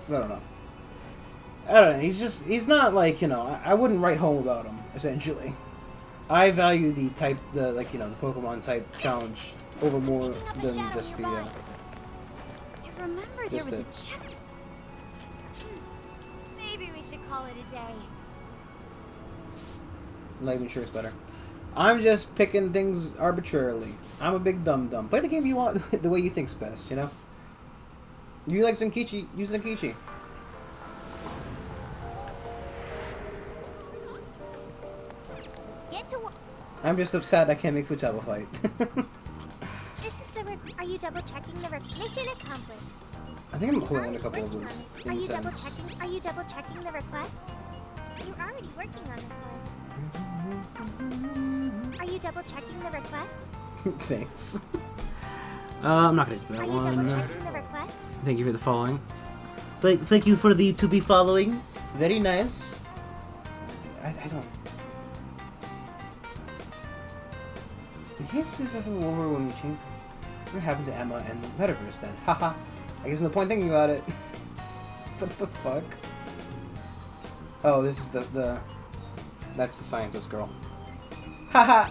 I don't know. He's not like, you know, I wouldn't write home about him, essentially. I value the Pokemon type challenge over more than just the, I remember there was a Maybe we should call it a day. Not even sure it's better. I'm just picking things arbitrarily. I'm a big dum-dum. Play the game you want, the way you think's best, you know? You like Zenkichi, use Zenkichi. Get to work. I'm just upset I can't make Futaba fight. This is the Are you double checking the mission accomplished? I think I'm holding a couple of those Are you double incense. checking? Are you double checking the request? You're already working on this one. Are you double checking the request? Thanks. I'm not gonna do that Are you one. double checking the request? Thank you for the following. Thank you for the to be following. Very nice. I don't. In case if ever over when we change, what happened to Emma and the metaverse then? Haha. I guess no point thinking about it. What the fuck? Oh, this is that's the scientist girl. Haha.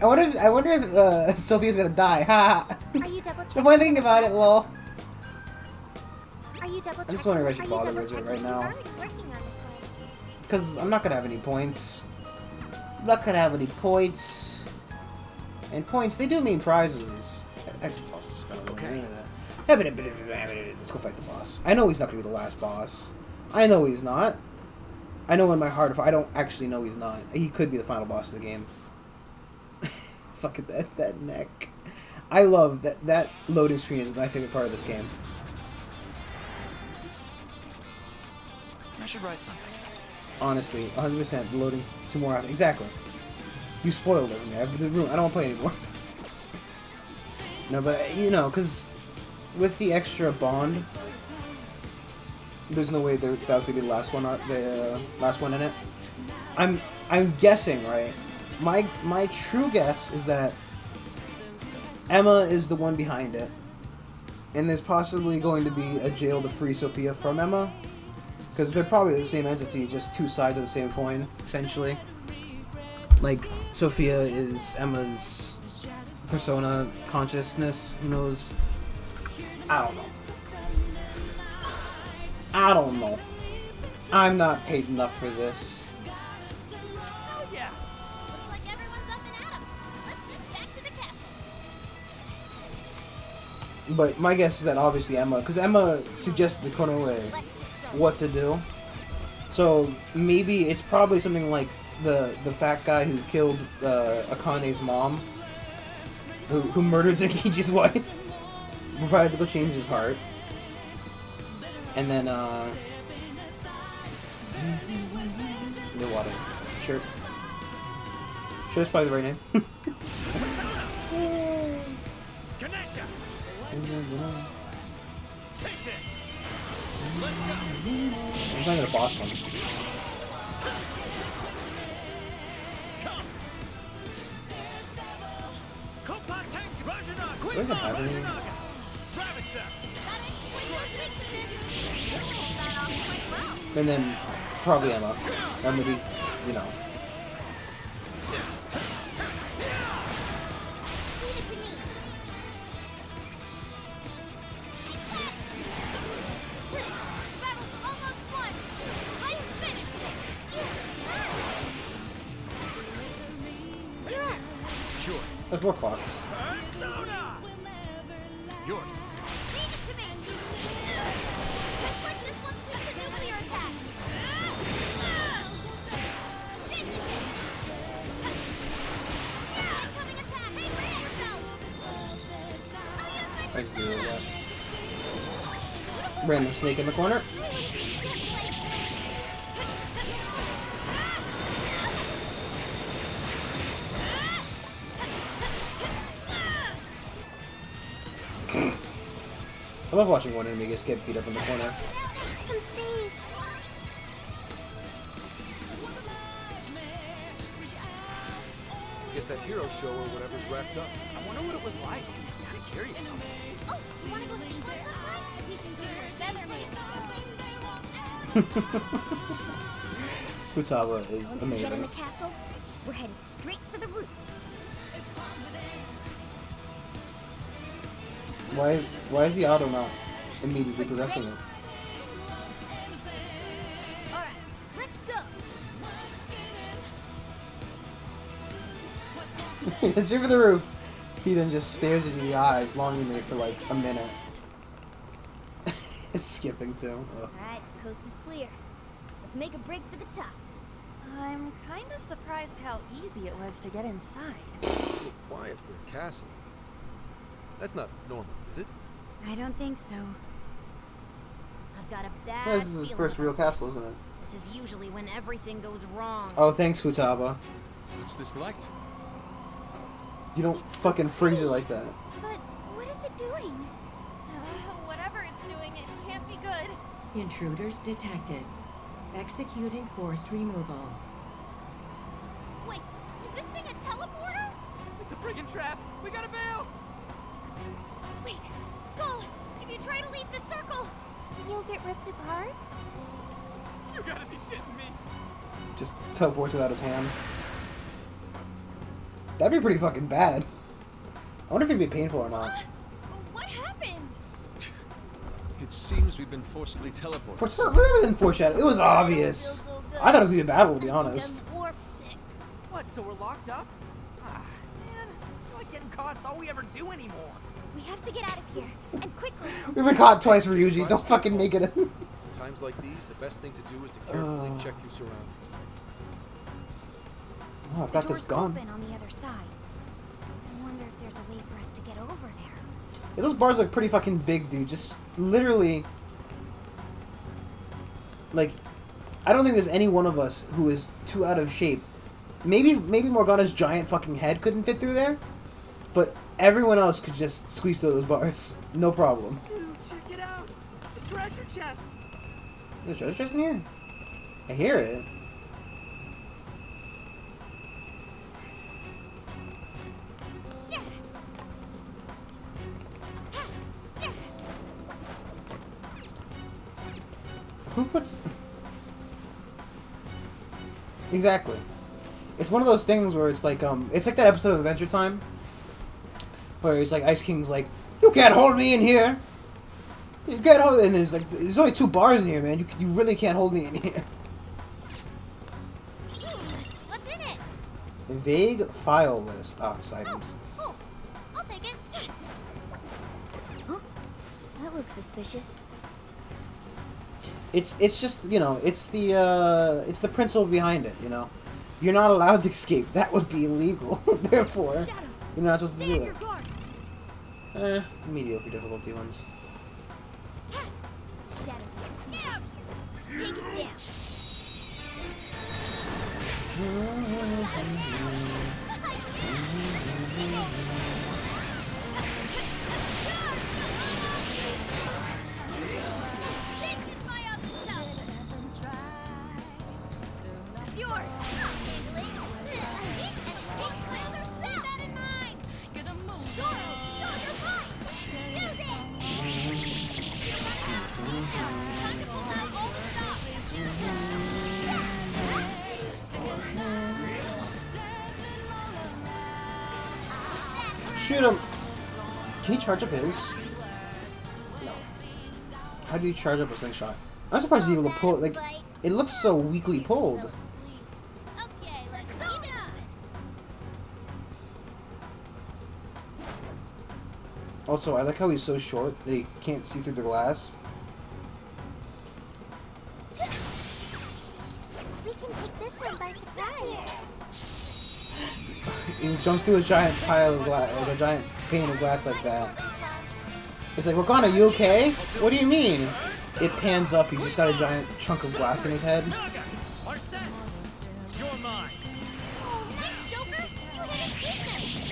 I wonder if Sophia's gonna die. Haha. Are you double No point thinking about it, lol. Are you double I'm just wondering if I should bother with it right now. Because I'm not gonna have any points. I'm not gonna have any points. And points, they do mean prizes. Okay. Let's go fight the boss. I know he's not gonna be the last boss. I know he's not. I know in my heart, I don't actually know he's not. He could be the final boss of the game. Fucking that neck. I love that loading screen is my favorite part of this game. I should write something. Honestly, 100% loading 2 more hours. Exactly. You spoiled it for me. I have the room. I don't want to play anymore. No, but you know, because with the extra bond, there's no way that was gonna be the last one. The last one in it. I'm guessing, right? My true guess is that Emma is the one behind it, and there's possibly going to be a jail to free Sophia from Emma, because they're probably the same entity, just 2 sides of the same coin, essentially. Like, Sophia is Emma's persona consciousness. Who knows? I don't know. I don't know. I'm not paid enough for this. Oh yeah. Looks like everyone's up and at 'em. Let's get back to the castle. But my guess is that obviously Emma, because Emma suggested to Konoe what to do. So maybe it's probably something like the fat guy who killed Akane's mom, who murdered Zenkichi's wife. We'll probably have to go change his heart. And then, the water. Sure. Sure, that's probably the right name. Ganesha! I'm trying to get a boss one. Do I even have anything? And then probably Emma. Or maybe, you know. Sure. There's more clocks. Persona! Yours. Leave it to me. Looks like this one's got a nuclear attack. Incoming attack. Hey, brace yourself. I just do that. Random snake in the corner. I love watching one enemy just get beat up in the corner. I'm saved. Guess that hero show or whatever's wrapped up. I wonder what it was like. I'm kind of curious, honestly. Oh, you want to go see one sometime? We can do a Featherman show. Futaba is Once we get in amazing. the castle, we're headed straight for the roof. Why is the auto not immediately progressing it? All right, let's go. Straight for the roof. He then just stares at you in the eyes longingly for like a minute. Skipping too. Ugh. All right, the coast is clear. Let's make a break for the top. I'm kind of surprised how easy it was to get inside. A little quiet for a castle. That's not normal, is it? I don't think so. I've got a bad Yeah, this is his feeling first real about castle, this. isn't it? This is usually when everything goes wrong. Oh, thanks, Futaba. What's this like? You don't fucking freeze it like that. But what is it doing? Whatever it's doing, it can't be good. Intruders detected. Executing forced removal. Wait, is this thing a teleporter? It's a friggin' trap. We gotta bail. Wait, Skull, if you try to leave the circle, you'll get ripped apart? You gotta be shitting me. Just teleports without his hand. That'd be pretty fucking bad. I wonder if it'd be painful or not. What happened? It seems we've been forcibly teleported. For some reason, foreshadowing. It was obvious. I thought it was gonna be a battle, to be honest. Warp sick. What, so we're locked up? Ah, man. I feel like getting caught's all we ever do anymore. We have to get out of here, and quickly. We've been caught twice, Ryuji. Don't fucking make it. In times like these, the best thing to do is to carefully check your surroundings. Oh, I've got this gun. Open on the other side. I wonder if there's a way for us to get over there. Yeah, those bars look pretty fucking big, dude. Just literally, like, I don't think there's any one of us who is too out of shape. Maybe Morgana's giant fucking head couldn't fit through there, but everyone else could just squeeze through those bars, no problem. Dude, check it out. The treasure chest. There's a treasure chest in here. I hear it. Who puts... Exactly. It's one of those things where it's like that episode of Adventure Time where it's like Ice King's like, you can't hold me in here. You can't hold, and there's like, there's only 2 bars in here, man. You really can't hold me in here. What's in it? A vague file list. Oh, it's items. Oh, I'll take it. Huh? That looks suspicious. It's just, you know, it's the principle behind it, you know. You're not allowed to escape. That would be illegal. Therefore, you're not supposed to do it. Mediocre difficulty ones. Shadow doesn't see us here. Let's take it down. It's yours. I'll handle it. Take my other self. That in mind. Zoro, show your might. Do this. Time to pull out all the stuff. Shoot him! Can he charge up his? No. How do you charge up a slingshot? I'm surprised he's able to pull it. Like, it looks so weakly pulled. Okay, let's keep it up. Also, I like how he's so short that he can't see through the glass. We can take this one by surprise. He jumps through a giant pile of glass, like a giant pane of glass like that. It's like, Morgana, you okay? What do you mean? It pans up, he's just got a giant chunk of glass in his head. You're mine. Oh, nice, Joker. You hit it,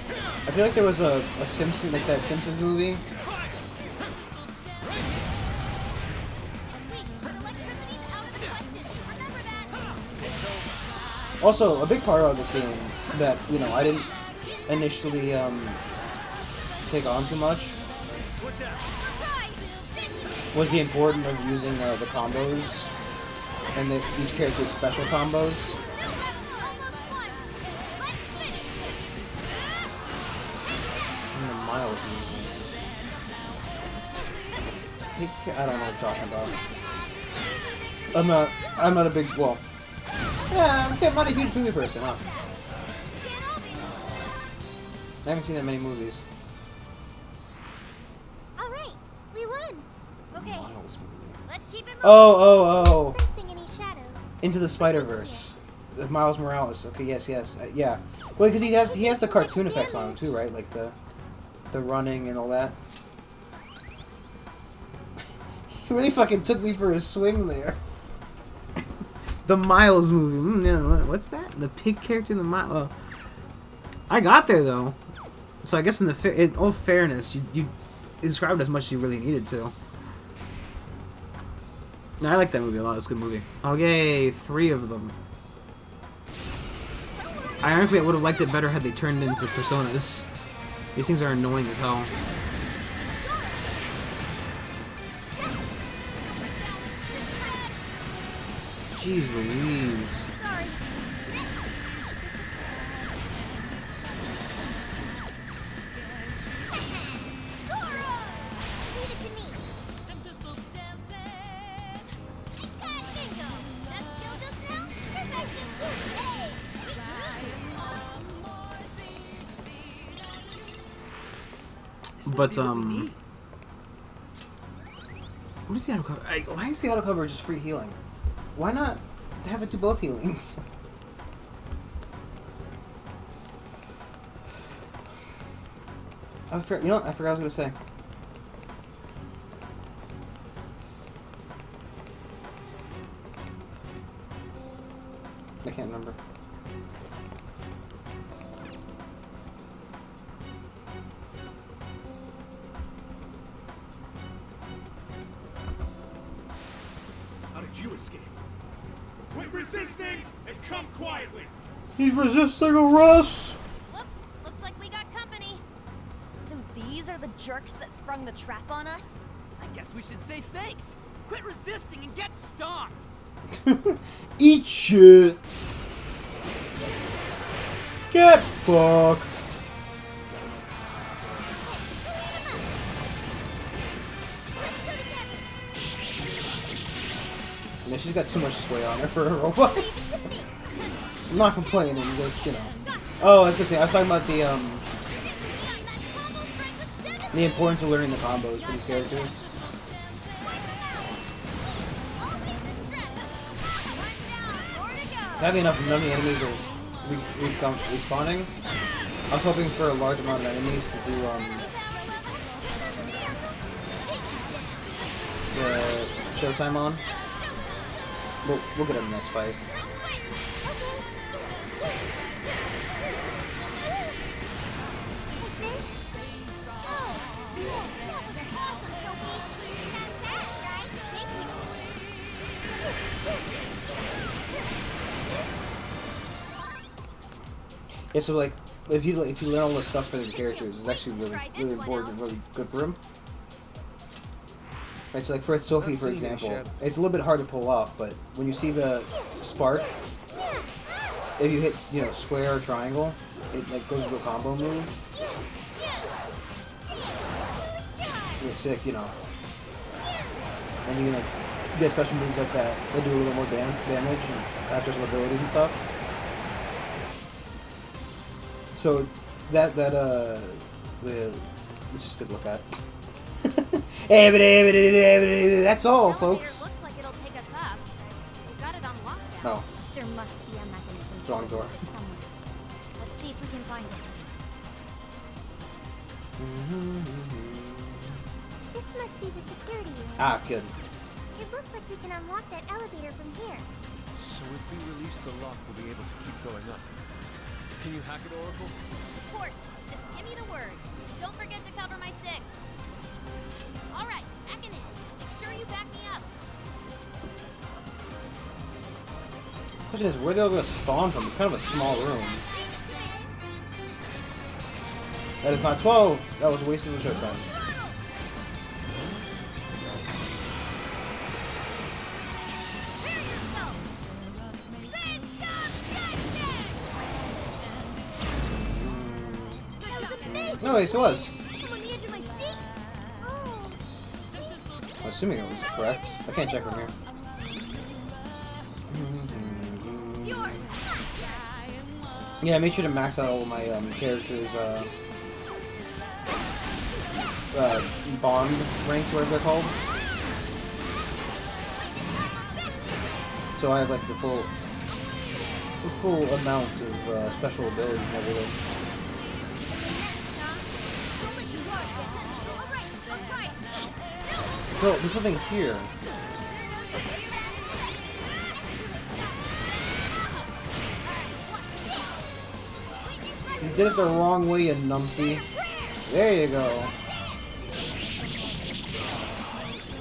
I feel like there was a Simpson, like that Simpsons movie. Also, a big part of this game that, you know, I didn't initially take on too much was the importance of using the combos and each character's special combos. And the Miles movie. I don't know what I'm talking about. I'm not a big, well, yeah, I'm not a huge movie person, huh? I haven't seen that many movies. All right, we won. Okay, let's keep it moving. Oh. Sensing any shadows. Into the Spider-Verse. Miles Morales. Okay, yes. Yeah. Well, because he has the cartoon effects on him too, right? Like the running and all that. He really fucking took me for a swing there. The Miles movie. What's that? The pig character in the Miles. I got there though. So I guess in all fairness, you described as much as you really needed to. No, I like that movie a lot. It's a good movie. Oh yay, 3 of them. Ironically, I would have liked it better had they turned into personas. These things are annoying as hell. Jeez Louise. But what is the auto cover? Why is the auto cover just free healing? Why not have it do both healings? You know what? I forgot what I was gonna say. I can't remember. How did you escape? Quit resisting and come quietly. He's resisting arrest. Whoops, looks like we got company. So these are the jerks that sprung the trap on us? I guess we should say thanks. Quit resisting and get stomped. Eat shit. Get fucked. Yeah, she's got too much sway on her for a robot. I'm not complaining, just, you know. Oh, that's interesting. I was talking about the importance of learning the combos for these characters. Sadly enough, none of the enemies are respawning. I was hoping for a large amount of enemies to do the showtime on. We'll get in the next fight. Yeah, so like if you learn all this stuff for the characters, it's actually really important and really good for them. Right, so like for Sophie, for example, it's a little bit hard to pull off, but when you see the spark, if you hit, you know, square or triangle, it like goes into a combo move. It's sick, you know. And you can like get special moves like that that do a little more damage and have special abilities and stuff. So which is good to look at. That's all, folks. Looks like it'll take us up. We've got it on lockdown. No. There must be a mechanism to Wrong door. release it somewhere. Let's see if we can find it. This must be the security room. Ah, good. It looks like we can unlock that elevator from here. So if we release the lock, we'll be able to keep going up. Can you hack it, Oracle? Of course. Just give me the word. Don't forget to cover my 6. All right, hacking in. Make sure you back me up. Question is, where they all gonna spawn from? It's kind of a small room. That is not 12. That was a waste of the show time. No, yes, it was. I'm assuming it was correct. I can't check from here. Yeah, I made sure to max out all of my characters' bond ranks, whatever they're called. So I have like the full amount of special abilities and everything. No, there's nothing here. You did it the wrong way, you numpty. There you go.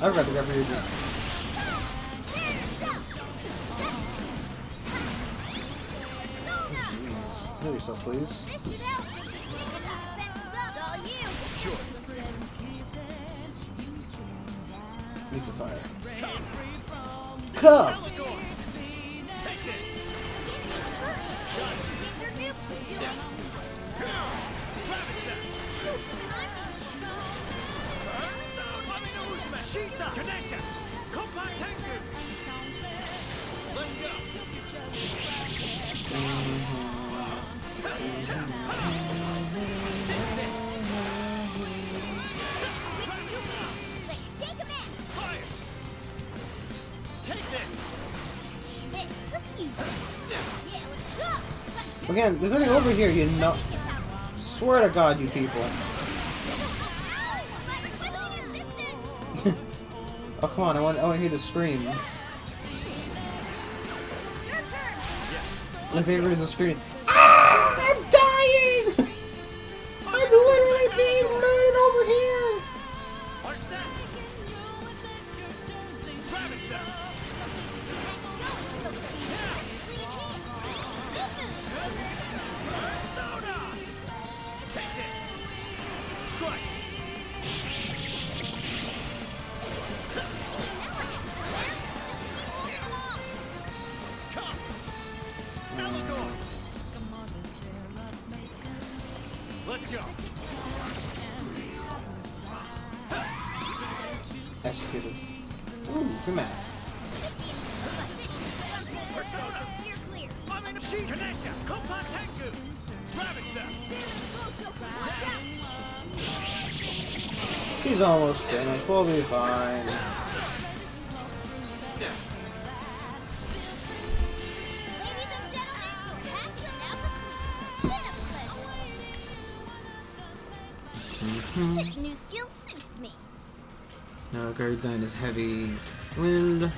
I forgot to grab your drink. Jeez. Heal yourself, please. Sure. Needs a fire. Come! Shisa! Kanesha! Kompa Tengu! Let's go! Fire! Take this! Hey, let's use it. Yeah, let's go! Again, there's nothing over here, you know. Swear to God, you people. Oh, come on, I want to hear the scream. My favorite is the scream. Ah! I'm dying! I'm literally being murdered over here! Let's go. Executed. Ooh, good mask. Steer clear. I'm in a sheet. Kanesha! Kompa Tengu! Ravage them! He's almost finished. We'll be fine. This new skill suits me. Now, guard down is heavy wind. Yes,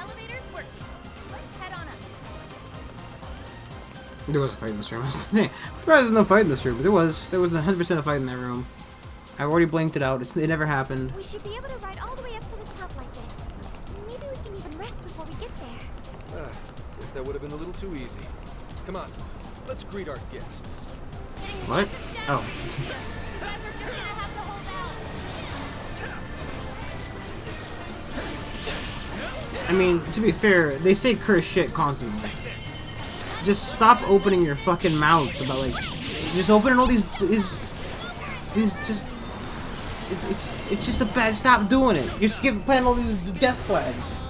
elevator's working. Let's head on up. There was a fight in this room. I was saying, there's no fight in this room, but there was 100% a fight in that room. I've already blanked it out. It never happened. We should be able to ride all the way up to the top like this. Maybe we can even rest before we get there. Guess that would have been a little too easy. Come on, let's greet our guests. What? Oh. I mean, to be fair, they say curse shit constantly. Just stop opening your fucking mouths about like, just opening all these just, it's just a bad. Stop doing it. You're just planting all these death flags.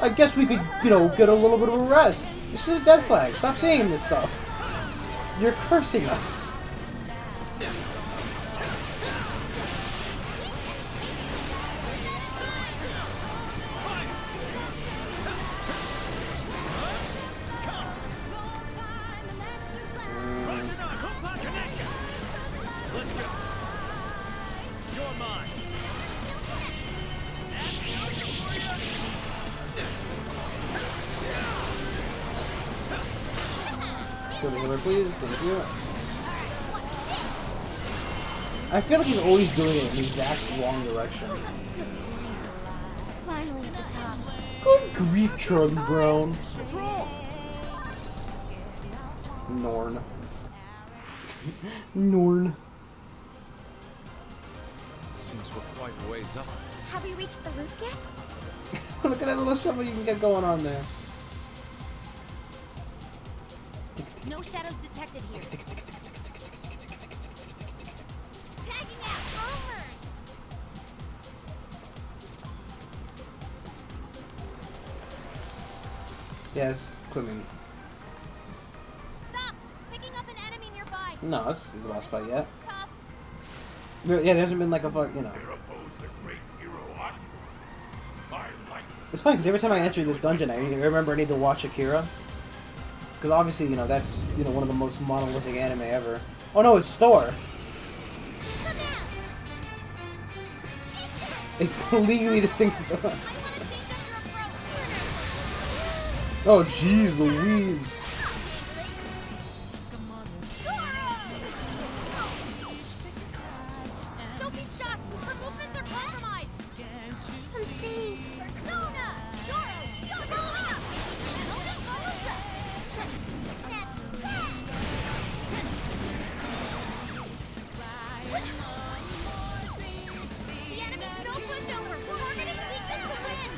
I guess we could, you know, get a little bit of a rest. This is a death flag. Stop saying this stuff. You're cursing us. Show the healer, please. Thank you. I feel like he's always doing it in the exact wrong direction. Finally at the top. Good grief, Charlie Brown. What's wrong? Norn. Norn. Seems we're quite a ways up. Have we reached the roof yet? Look at that little shovel you can get going on there. No shadows detected here. Tagging out. Oh my. Yes, Quimmin. Stop! Picking up an enemy nearby. No, it's the boss fight yet. Tough. Yeah, there hasn't been like a fuck, you know. It's funny because every time I enter this dungeon, I remember I need to watch Akira. Because obviously, you know, that's, you know, one of the most monolithic anime ever. Oh no, it's Thor! It's the legally distinct Thor. Oh jeez Louise. Sophie's shot! Her movements are compromised! I'm saved! Persona! Zoro! Shotoa! The enemy's no pushover! Targeting weakness to win!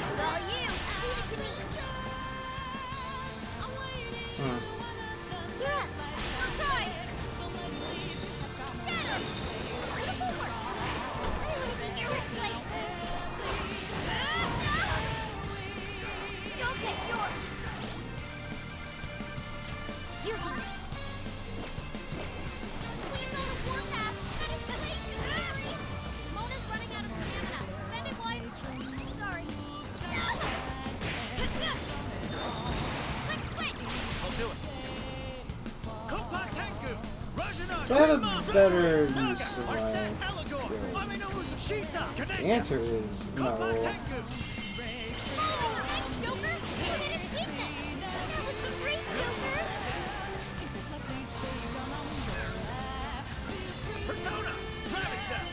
It's all you! Leave it to me! Kira! I'll try! Get him! Beautiful work! I don't want to be irreslate! You'll get yours! Using this! Queen's on a warpath! That is way too scary! Mona's running out of stamina! Spend it wisely! Sorry. Quick switch! I'll do it. Kopatenku! Do I have a better use of my skills? The answer is no. Persona! Ravage them!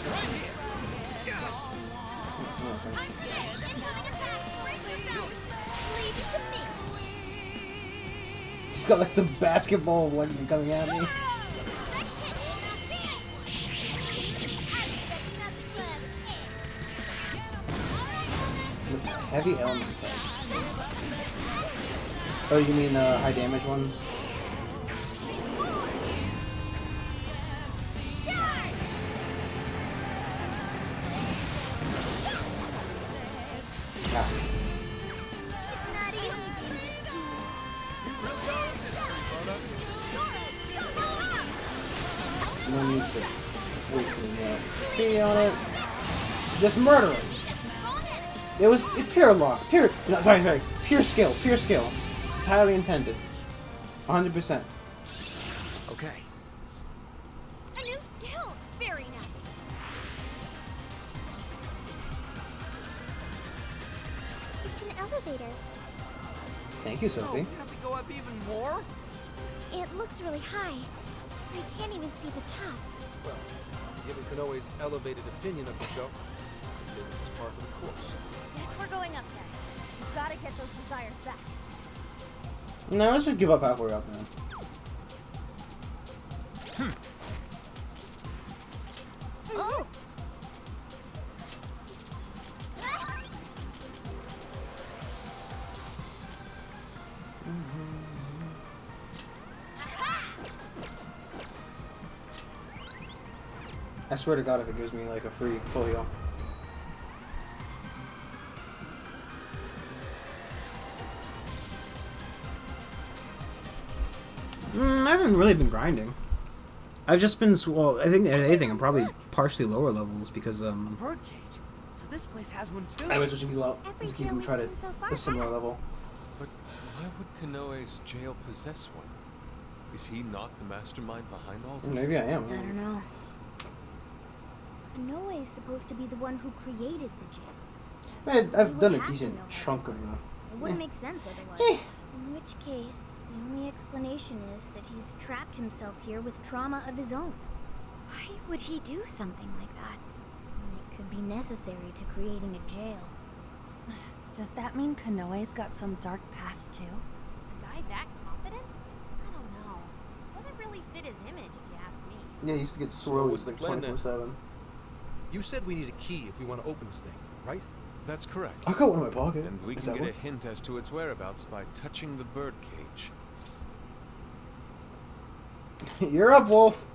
Right here! Get him! Time for this! Incoming attack! Brace yourselves! Leave it to me! She's got like the basketball of lightning coming at me. With heavy element types. Oh, you mean high damage ones? Ah. It's not easy being this cool. No need to waste any XP on it. Just murder it. It was pure luck. Pure. No, sorry. Pure skill. Pure skill. Entirely intended. 100%. Okay. A new skill! Very nice. It's an elevator. Thank you, Sophie. Oh, have to go up even more? It looks really high. I can't even see the top. Well, given Konoe's elevated opinion of the show, I'd say this is par for the course. Guess we're going up there. We've got to get those desires back. No, let's just give up halfway up, man. Oh! I swear to God, if it gives me like a free full heal. I haven't really been grinding. I've just been, well, I think anything, I'm probably partially lower levels because, Birdcage. So this place has one too. I was switching people out. Just keep them try to a similar level. But why would Konoe's jail possess one? Is he not the mastermind behind all this? Maybe I am. I don't know. Konoe is supposed to be the one who created the jails. Man, So I've we done would a have to decent know chunk of everything. the. It wouldn't make sense otherwise. In which case, the only explanation is that he's trapped himself here with trauma of his own. Why would he do something like that? It could be necessary to creating a jail. Does that mean Konoe's got some dark past too? A guy that confident? I don't know. Doesn't really fit his image, if you ask me. Yeah, he used to get what's swirlies the like plan then? 24/7. You said we need a key if we want to open this thing, right? That's correct. I got one in my pocket. And we Is can that get one? a hint as to its whereabouts by touching the bird cage. You're up, Wolf.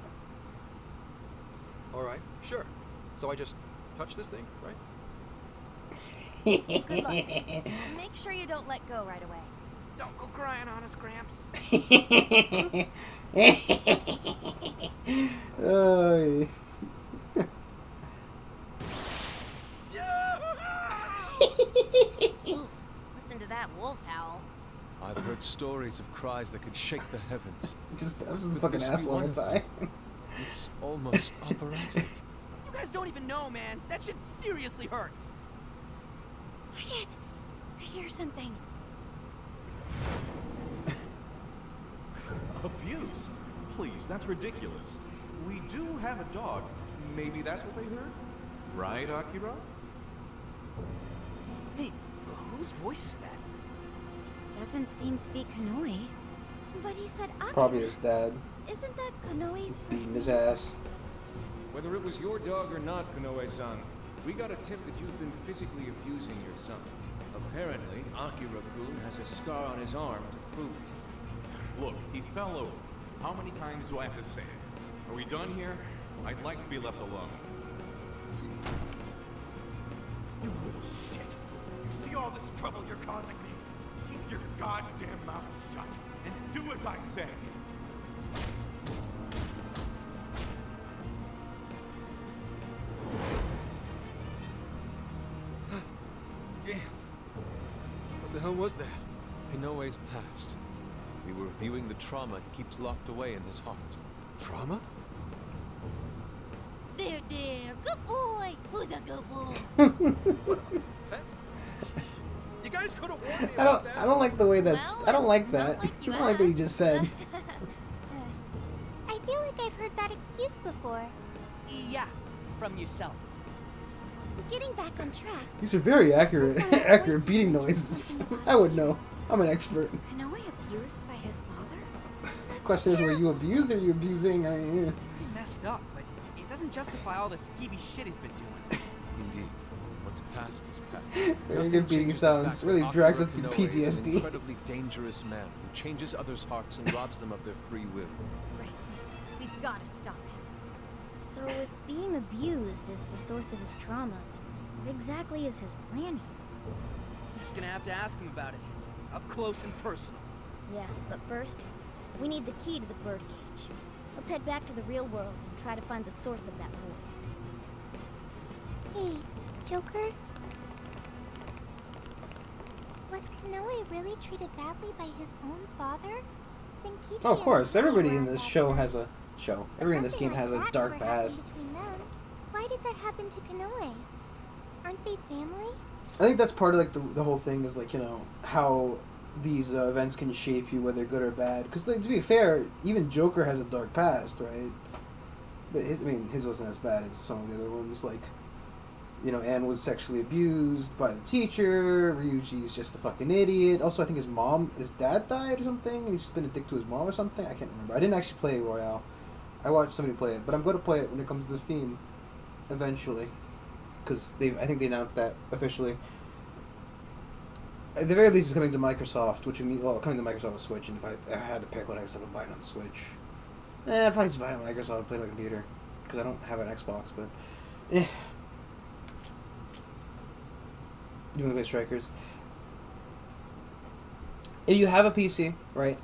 All right, sure. So I just touch this thing, right? Good luck. Make sure you don't let go right away. Don't go crying on us, Gramps. Oh, Oof. Listen to that wolf howl. I've heard stories of cries that could shake the heavens. I'm just a Could fucking this be asshole, one aren't of I? It's almost operatic. You guys don't even know, man. That shit seriously hurts. Quiet! I hear something. Abuse? Please, that's ridiculous. We do have a dog. Maybe that's what they heard? Right, Akira? Hey, whose voice is that? Doesn't seem to be Konoe's. But he said Akira. Probably his dad Isn't that Konoe's first beating his name? ass. Whether it was your dog or not, Konoe-san, we got a tip that you've been physically abusing your son. Apparently, Akira-kun has a scar on his arm to prove it. Look, he fell over. How many times do I have to say it? Are we done here? I'd like to be left alone. You little shit. You see all this trouble you're causing me? Keep your goddamn mouth shut and do as I say. Damn. What the hell was that? Konoe's past. We were viewing the trauma he keeps locked away in his heart. Trauma? There, good boy. Who's a good boy? You guys could have warned me I about that. don't like the way that's. Well, I don't like it's that. not like you I don't like that you just said. I feel like I've heard that excuse before. Yeah, from yourself. Getting back on track. These are very accurate, accurate beating noises. I would know. I'm an expert. Konoe abused by his father? Question is, were you abused or are you abusing? Pretty messed up, but it doesn't justify all the skeevy shit he's been doing. Indeed. What's past is past. Very Nothing good beating changes the sounds. fact that Really drags Akira up the Konoe is an PTSD. incredibly dangerous man who changes others' hearts and robs them of their free will. Right. We've got to stop him. So if being abused is the source of his trauma, then what exactly is his plan here? Just gonna have to ask him about it. Up close and personal. Yeah, but first, we need the key to the birdcage. Let's head back to the real world and try to find the source of that voice. Hey, Joker? Was Konoe really treated badly by his own father? Zenkichi Oh, of course. and Konoe Everybody were in on this that show path. has a show. Everybody in this game has a Something like dark that never happened past. between them. Why did that happen to Konoe? Aren't they family? I think that's part of like the whole thing is like, you know, how these events can shape you, whether good or bad. Because like, to be fair, even Joker has a dark past, right? But his wasn't as bad as some of the other ones. Like, you know, Anne was sexually abused by the teacher. Ryuji's just a fucking idiot. Also, I think his dad died or something, and he's been a dick to his mom or something. I can't remember. I didn't actually play Royale. I watched somebody play it, but I'm going to play it when it comes to Steam, eventually, because I think they announced that officially. At the very least, it's coming to Microsoft, which would mean, well, coming to Microsoft Switch, and if I had to pick one, I guess I would buy it on Switch. I'd probably just buy it on Microsoft, play it on my computer, because I don't have an Xbox, but, You want to play Strikers? If you have a PC, right,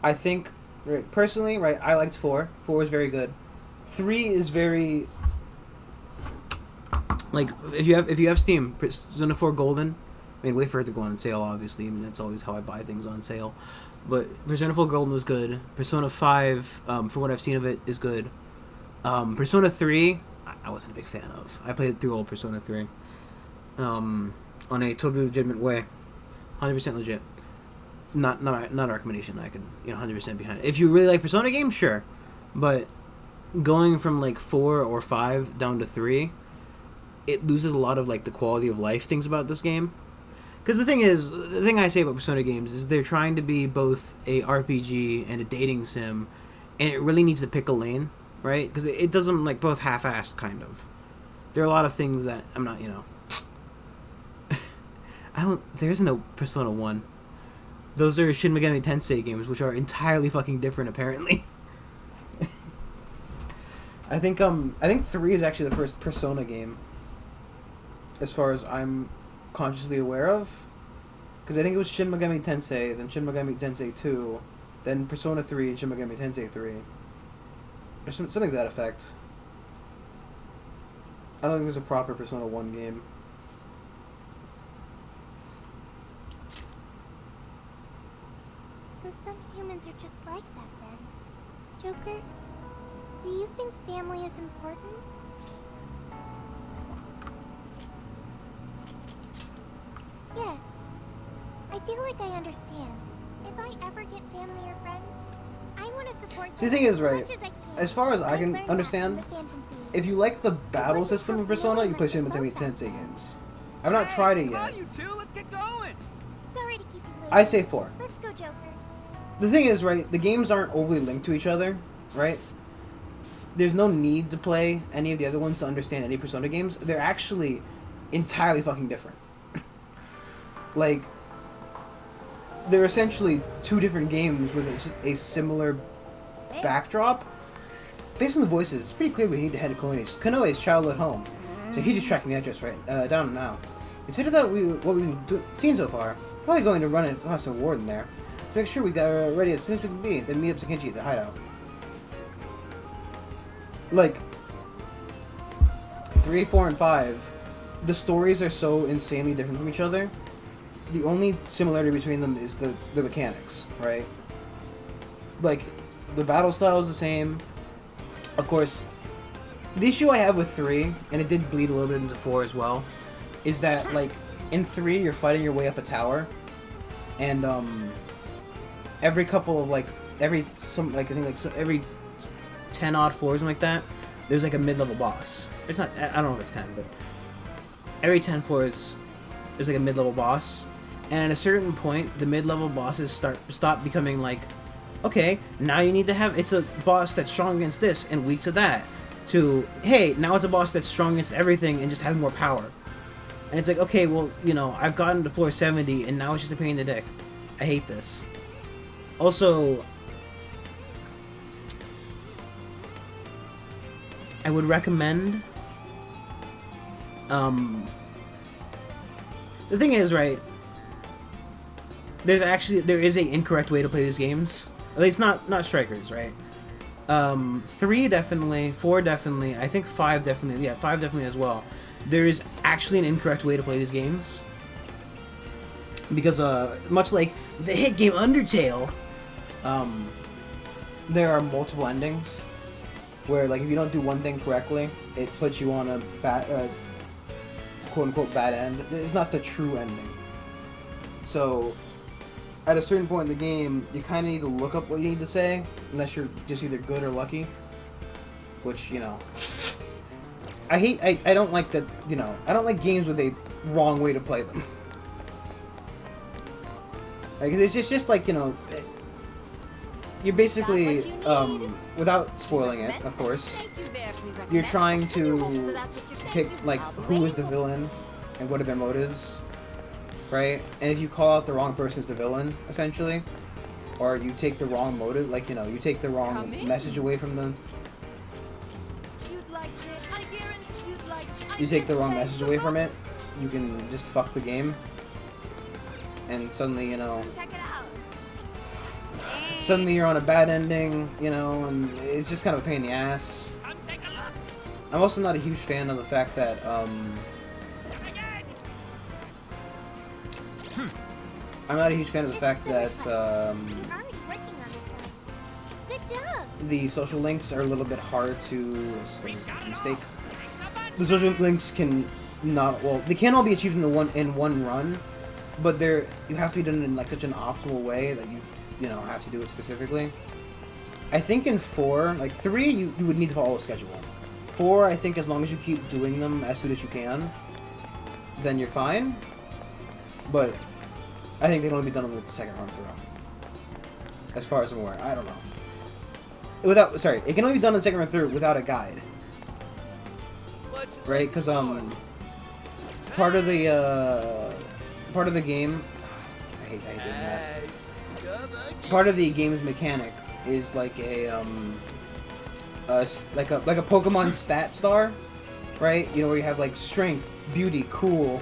I think, right, personally, right, I liked 4. 4 is very good. 3 is very, like, if you have Steam, Persona 4 Golden, I mean, wait for it to go on sale, obviously. I mean, that's always how I buy things on sale. but Persona 4 Golden was good. Persona 5, from what I've seen of it, is good. Persona 3, I wasn't a big fan of. I played through old Persona 3. On a totally legitimate way. 100% legit. Not a recommendation. I could 100% behind it. If you really like Persona games, sure. But going from like 4 or 5 down to 3, it loses a lot of like the quality of life things about this game. Because the thing I say about Persona games is they're trying to be both a RPG and a dating sim, and it really needs to pick a lane, right? Because it doesn't like both half-assed kind of. There are a lot of things that I'm not, there's no Persona 1. Those are Shin Megami Tensei games, which are entirely fucking different, apparently. I think 3 is actually the first Persona game, as far as I'm consciously aware of. Because I think it was Shin Megami Tensei, then Shin Megami Tensei 2, then Persona 3 and Shin Megami Tensei 3. Or something to that effect. I don't think there's a proper Persona 1 game. So some humans are just like that then. Joker, do you think family is important? Yes. I feel like I understand. If I ever get family or friends, I want to support them See, the thing is, as right, much as I can. as far as I can learned that understand, from the Phantom Thieves. if you like the battle system of Persona, you play Shin Megami Tensei games. I've not tried it yet. You two, let's get going. Sorry to keep you waiting. I say 4. Let's go, Joker. The thing is, right, the games aren't overly linked to each other, right? There's no need to play any of the other ones to understand any Persona games. They're actually entirely fucking different. Like, they're essentially 2 different games with just a similar backdrop. Based on the voices, it's pretty clear we need to head to Konoe's childhood home. So he's just tracking the address right down now. Consider that what we've seen so far. Probably going to run it across a warden there. To make sure we got ready as soon as we can be, then meet up Sakenchi at the hideout. Like, 3, 4, and 5, the stories are so insanely different from each other. The only similarity between them is the mechanics, right? Like, the battle style is the same. Of course, the issue I have with 3, and it did bleed a little bit into 4 as well, is that, like, in 3, you're fighting your way up a tower, and, every couple of, every 10 odd floors and like that, there's like a mid-level boss. It's not, I don't know if it's 10, but every 10 floors there's like a mid-level boss, and at a certain point the mid-level bosses stop becoming like, okay, now you need to have, it's a boss that's strong against this and weak to that, to, hey, now it's a boss that's strong against everything and just has more power. And it's like, okay, well, I've gotten to floor 70 and now it's just a pain in the dick. I hate this. Also, I would recommend, the thing is, right, there is a incorrect way to play these games. At least not Strikers, right? 3 definitely, 4 definitely, I think 5 definitely, yeah, 5 definitely as well. There is actually an incorrect way to play these games. Because, much like the hit game Undertale, there are multiple endings. Where, like, if you don't do one thing correctly, it puts you on a quote-unquote bad end. It's not the true ending. So, at a certain point in the game, you kind of need to look up what you need to say, unless you're just either good or lucky. Which, I don't like that, I don't like games with a wrong way to play them. Like, it's just like, you're basically, without spoiling it, of course, you're trying to pick, like, who is the villain and what are their motives, right? And if you call out the wrong person as the villain, essentially, or you take the wrong motive, like, you take the wrong message away from them, you take the wrong message away from it, you can just fuck the game, and suddenly, suddenly you're on a bad ending, and it's just kind of a pain in the ass. I'm also not a huge fan of the fact that, I'm not a huge fan of the fact that Good job. the social links are a little bit hard to mistake. The social links can not, well, they can all be achieved in one run, but you have to be done in like such an optimal way that you know have to do it specifically. I think in 4, like 3, you would need to follow a schedule. 4, I think as long as you keep doing them as soon as you can, then you're fine. But I think they can only be done on the second run through. As far as I'm aware, I don't know. It can only be done on the second run through without a guide. Right? Because part of the game, I hate doing that. Part of the game's mechanic is like like a Pokemon stat star, right? You know, where you have like strength, beauty, cool.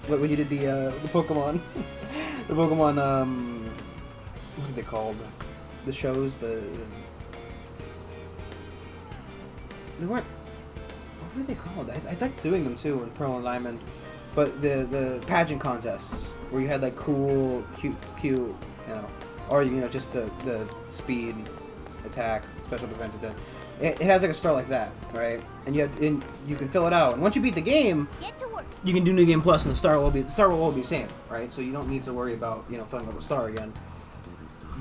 When you did the Pokemon, the Pokemon what are they called? The shows, they weren't. What were they called? I liked doing them too in Pearl and Diamond, but the pageant contests where you had like cool, cute, you know, or you know just the speed, attack, special defense attack. It has like a star like that, right? And you can fill it out. And once you beat the game, you can do New Game Plus, and the star will all be the same, right? So you don't need to worry about filling out the star again.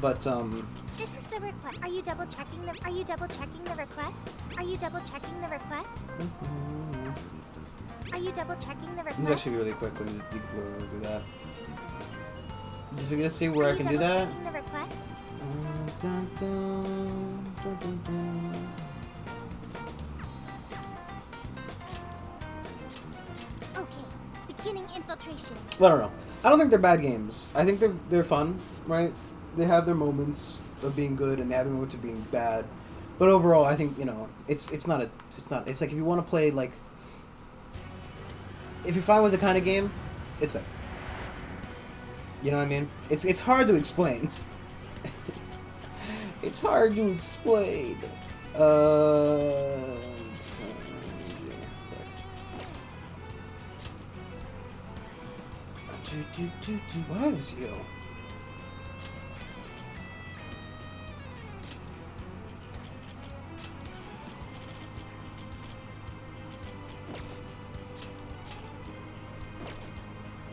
But This is the request. Are you double checking the? Are you double checking the request? Are you double checking the request? Are you double checking the request? This actually really quickly. You can really do that. Just gonna see where I can do that. The request? Dun, dun, dun, dun, dun. Okay, beginning infiltration. I don't know. I don't think they're bad games. I think they're fun, right? They have their moments of being good and they have their moments of being bad. But overall, I think it's like if you want to play like if you're fine with the kind of game, it's good. You know what I mean? It's hard to explain. It's hard to explain. What is you?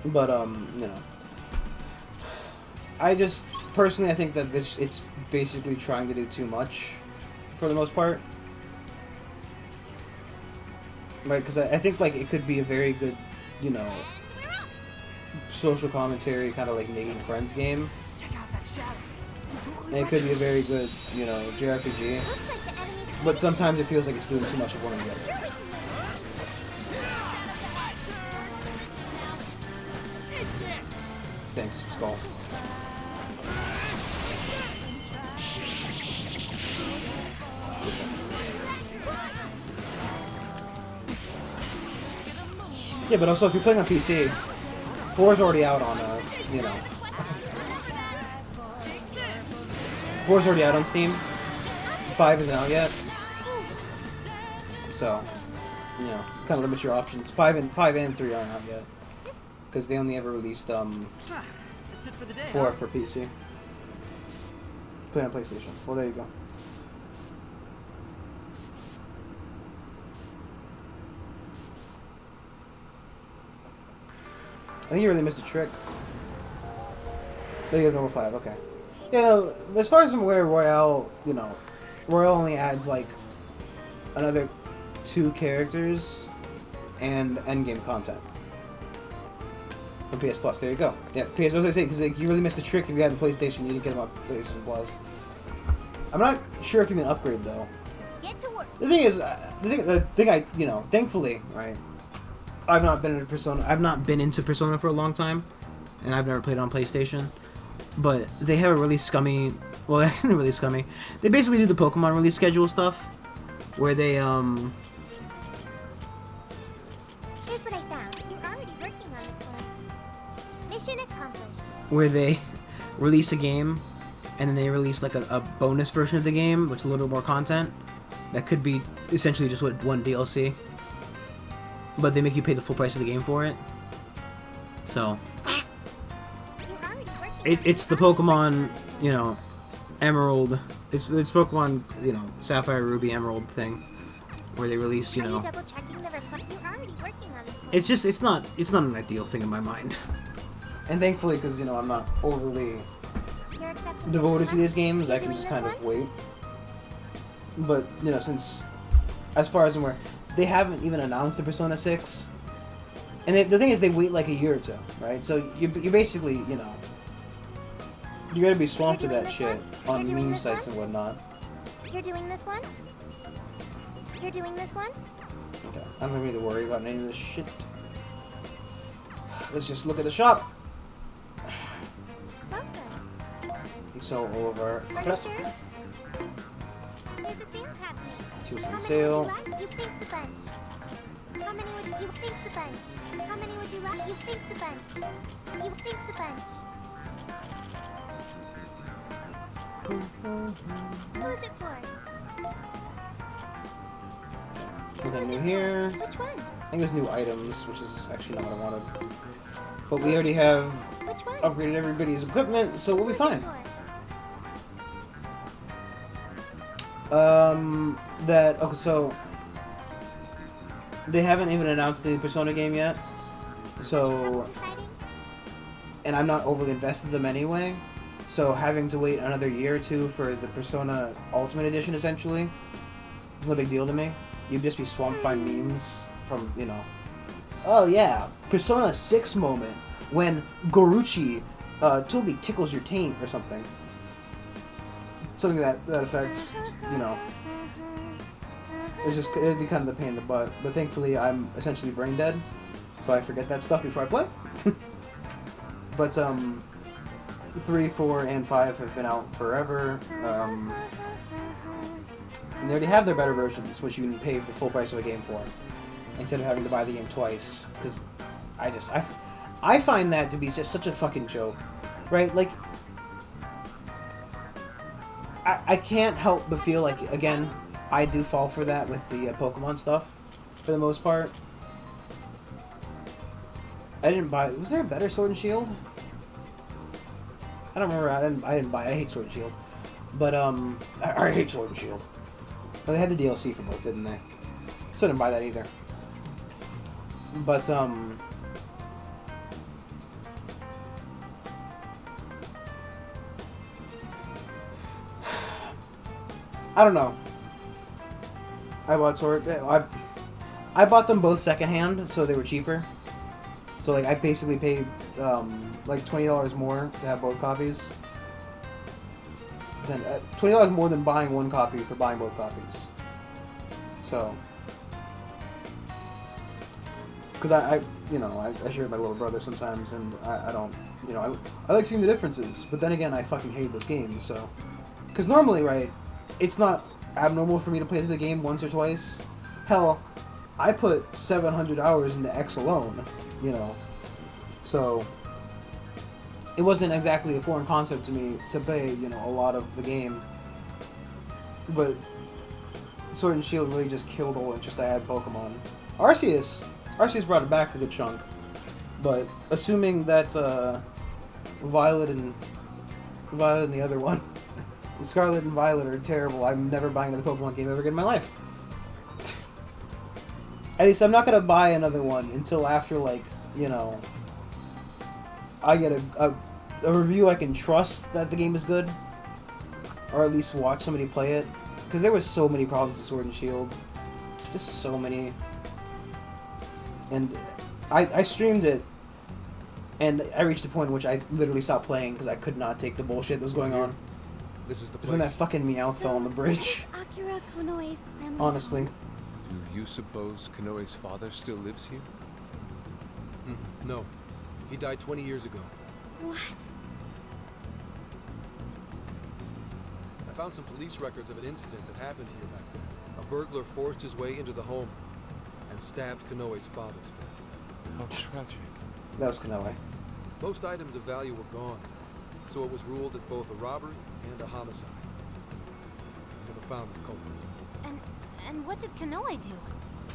But I just personally I think that it's basically trying to do too much for the most part, right? Because I think like it could be a very good, social commentary, kind of like making friends game. And it could be a very good, JRPG. But sometimes it feels like it's doing too much of one or the other. Thanks, Skull. Yeah, but also if you're playing on PC, 4 is already out on, 4 is already out on Steam. 5 isn't out yet. So, kind of limits your options. 5 and 3 aren't out yet. Because they only ever released, 4 for PC. Play on PlayStation. Well, there you go. I think you really missed a trick. Oh, you have number 5, okay. As far as I'm aware, Royale, Royale only adds, like, another 2 characters and endgame content. From PS Plus, there you go. Yeah, PS, what was I saying? Because you really missed the trick if you had the PlayStation, you didn't get them on PlayStation Plus. I'm not sure if you can upgrade, though. Let's get to work. The thing is, the thing I, thankfully, right, I've not been into Persona for a long time, and I've never played it on PlayStation. But they have a really scummy, well, actually really scummy. They basically do the Pokemon release schedule stuff, where they Here's what I found. You're already working on this one. Mission accomplished. where they release a game, and then they release like a bonus version of the game, which is a little bit more content. That could be essentially just one DLC. But they make you pay the full price of the game for it. So. You're already working it's the Pokemon, you know, Emerald. It's Pokemon, you know, Sapphire, Ruby, Emerald thing, where they release, you know. Are you double-checking the report? You're already working on this one. It's just it's not an ideal thing in my mind. And thankfully, because you know I'm not overly devoted to these games, I can just kind of wait. But you know, since as far as I'm aware, they haven't even announced the Persona 6. And the thing is, they wait like a year or two, right? So you basically, you know, you're gonna be swamped with that shit on meme sites and whatnot. You're doing this one? You're doing this one? Okay, I don't need to worry about any of this shit. Let's just look at the shop. So all of our There's a sale happening. see what's on sale. You think's a bunch. How many would you think's a bunch? How many would you like? You think's a bunch. You think's a bunch. Who's it for? Nothing new here. Which one? I think there's new items, which is actually not what I wanted. But we already have upgraded everybody's equipment, so we'll be fine. Okay, so they haven't even announced the Persona game yet, so, and I'm not overly invested in them anyway, so having to wait another year or two for the Persona Ultimate Edition, essentially, is no big deal to me. You'd just be swamped by memes from, you know, oh yeah, Persona 6 moment, when Goruchi totally tickles your taint, or something. Something that affects, you know, it'd be kind of the pain in the butt. But thankfully, I'm essentially brain dead, so I forget that stuff before I play. But 3, 4, and 5 have been out forever, and they already have their better versions, which you can pay the full price of a game for, instead of having to buy the game twice. Because I find that to be just such a fucking joke, right? Like, I can't help but feel like, again, I do fall for that with the Pokemon stuff, for the most part. I didn't buy... Was there a better Sword and Shield? I don't remember. I didn't buy... I hate Sword and Shield. But, I hate Sword and Shield. But they had the DLC for both, didn't they? So I didn't buy that either. But, I don't know. I bought Sword. I bought them both secondhand, so they were cheaper. So like I basically paid like $20 more to have both copies. Then $20 more than buying one copy for buying both copies. So, because I you know I share with my little brother sometimes, and I don't, you know, I like seeing the differences. But then again, I fucking hate those games. So, because normally, right, it's not abnormal for me to play through the game once or twice. Hell, I put 700 hours into X alone, you know. So, it wasn't exactly a foreign concept to me to play, you know, a lot of the game. But Sword and Shield really just killed all interest I had in Pokemon. Arceus brought it back a good chunk. But assuming that Violet and the other one, Scarlet and Violet, are terrible, I'm never buying another Pokemon game ever again in my life. At least I'm not gonna buy another one until after, like, you know, I get a review I can trust that the game is good, or at least watch somebody play it, because there was so many problems with Sword and Shield, just so many. And I streamed it, and I reached a point in which I literally stopped playing because I could not take the bullshit that was going on. This is the place. When that fucking Meowth fell on the bridge. Akira Konoe's family. Honestly. Do you suppose Konoe's father still lives here? No. He died 20 years ago. What? I found some police records of an incident that happened here back then. A burglar forced his way into the home and stabbed Konoe's father to death. How tragic. That was Konoe. Most items of value were gone, so it was ruled as both a robbery and a homicide. We never found the culprit. And what did Konoe do?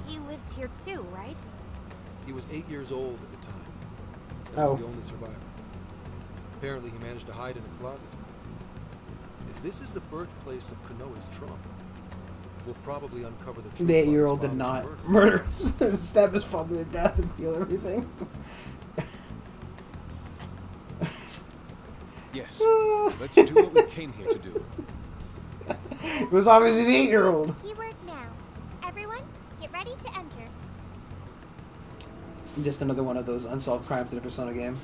He lived here too, right? He was 8 years old at the time. He was the only survivor. Apparently he managed to hide in a closet. If this is the birthplace of Konoe's Trump, we'll probably uncover the truth. The about his 8-year-old did father's not murder. murder, stab his father to death and steal everything. Yes. Let's do what we came here to do. It was obviously the 8-year-old. Keyword now. Everyone, get ready to enter. Just another one of those unsolved crimes in a Persona game.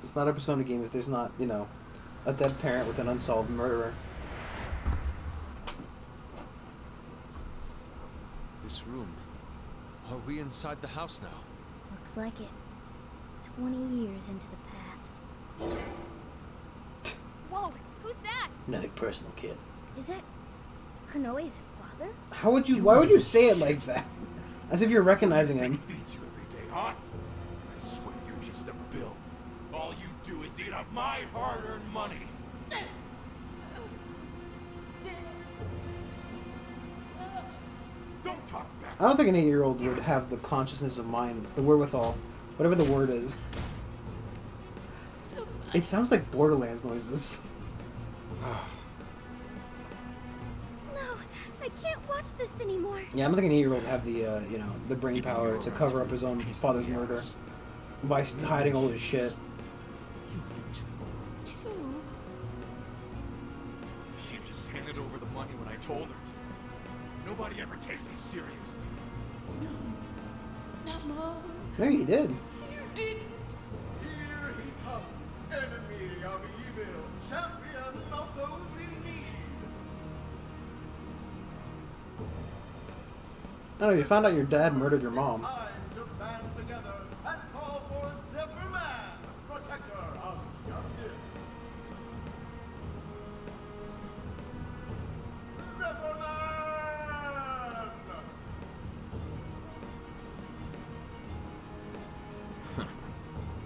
It's not a Persona game if there's not, you know, a dead parent with an unsolved murderer. This room. Are we inside the house now? Looks like it. 20 years into the past. Whoa, who's that? Nothing personal, kid. Is that Konoe's father? How would you? Why would you say it like that? As if you're recognizing him. Feeds you every day, huh? I swear you're just a bill. All you do is eat up my hard-earned money. Don't talk back. I don't think an 8-year-old would have the consciousness of mind, the wherewithal, whatever the word is. It sounds like Borderlands noises. No, I can't watch this anymore. Yeah, I don't think an 8-year-old would have the, you know, the brain power to cover up his own father's murder by hiding all his shit. She just handed over the money when I told her to. Nobody ever takes me serious. Not Mom. Maybe he did. You didn't. Here he comes, enemy of evil, champion of those in need. I don't know, you found out your dad murdered your mom. Time to band together and call for Zephyr-Man, protector of justice. Zephyr-Man!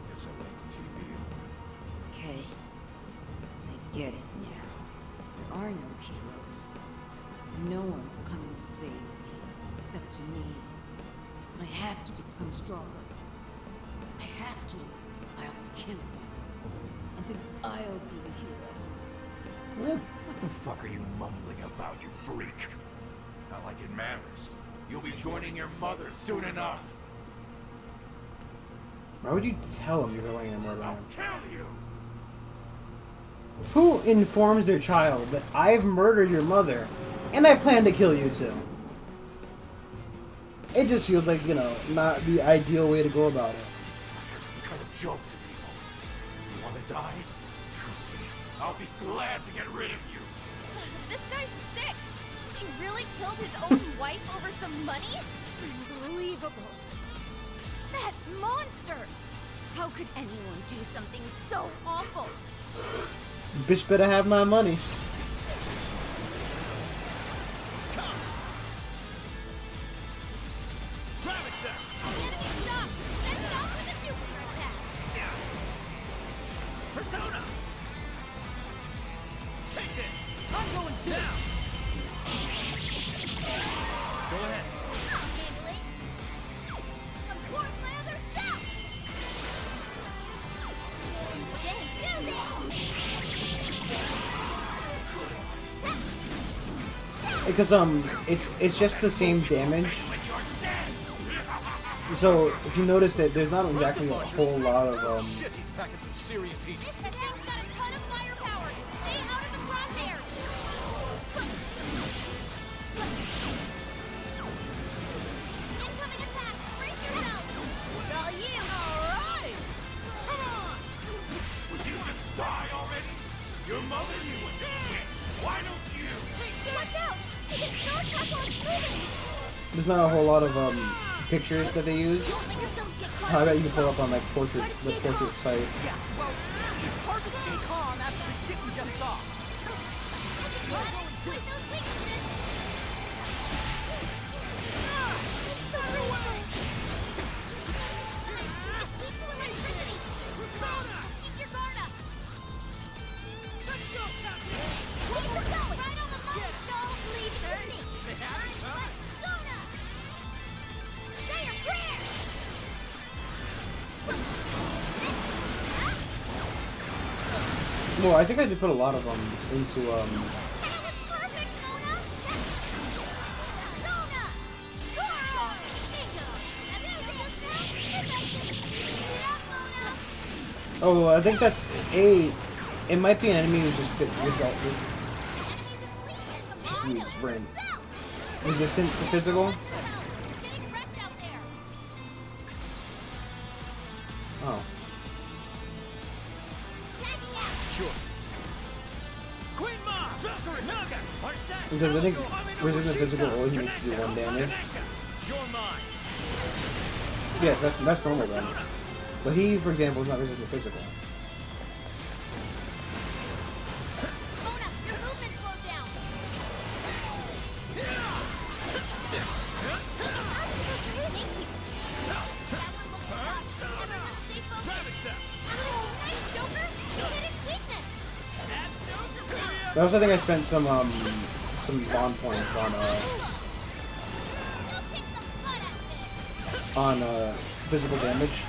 Guess I left the TV. Okay. I get it now. There are no heroes. No one's coming to save me, except to me. I have to become stronger. I have to. I'll kill you. And then I'll be the hero. What the fuck are you mumbling about, you freak? Not like it matters. You'll be joining your mother soon enough. Why would you tell him you're going to murder him? Kill you! Who informs their child that I've murdered your mother and I plan to kill you too? It just feels like, you know, not the ideal way to go about it. It's some kind of joke to people. You want to die? Trust me, I'll be glad to get rid of you. This guy's sick. He really killed his own wife over some money? Unbelievable. That monster! How could anyone do something so awful? Bitch better have my money. Persona! Take this! I'm going too! Now! Go ahead. I'll handle it. Support my other self. Then do this. Because it's just the same damage. So if you notice that there's not exactly a whole lot of Shit, he's packing some serious heat. This thing's got a ton of firepower. Stay out of the crosshairs. Incoming attack. Brace yourself. It's all you. All right! Come on! Would you just die already? Your mother knew what you did. Why don't you? Watch out. It can still attack while it's moving. there's not a whole lot of pictures that they use. Don't let yourselves get caught. I bet you can pull up on like the portrait site. Yeah, well, it's hard to stay calm after the shit we just saw. With those weaknesses. Weak to electricity. Keep your guard up. Let's go, Captain! Keep her going. Right on the money, Skull. Leave it to me. They have it, huh? Sona. There. Well, I think I did put a lot of them into Oh, I think that's a. It might be an enemy who's just resistant to physical. Oh. Because I think resistant to physical always makes you do 1 damage. Yes, that's normal then. But he, for example, is not resistant to physical. I also think I spent some bond points on physical damage.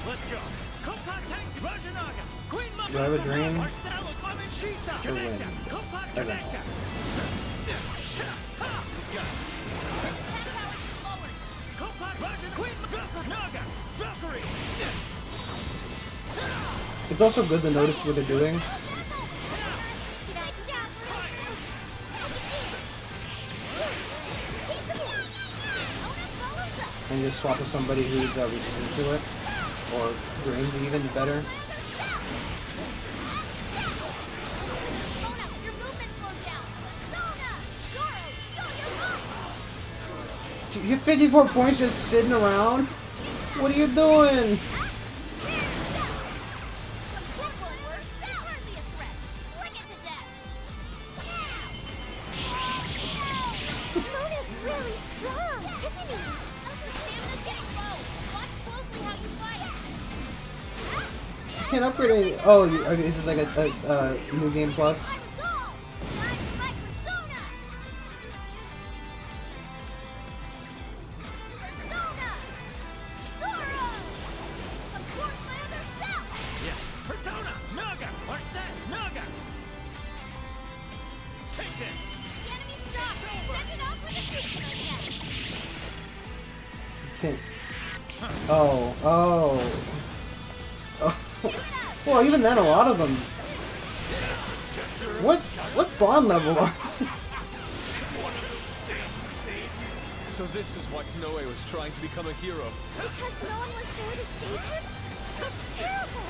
Do I have a drain? Or win? I don't know. It's also good to notice what they're doing. And just swap with somebody who's resistant to it, or drains even better. You have 54 points just sitting around? What are you doing? Can't upgrade it. Oh, is this like a new game plus? Well, even then, a lot of them. What bond level are? So this is why Konoe was trying to become a hero. Because no one was there to save him? That's terrible!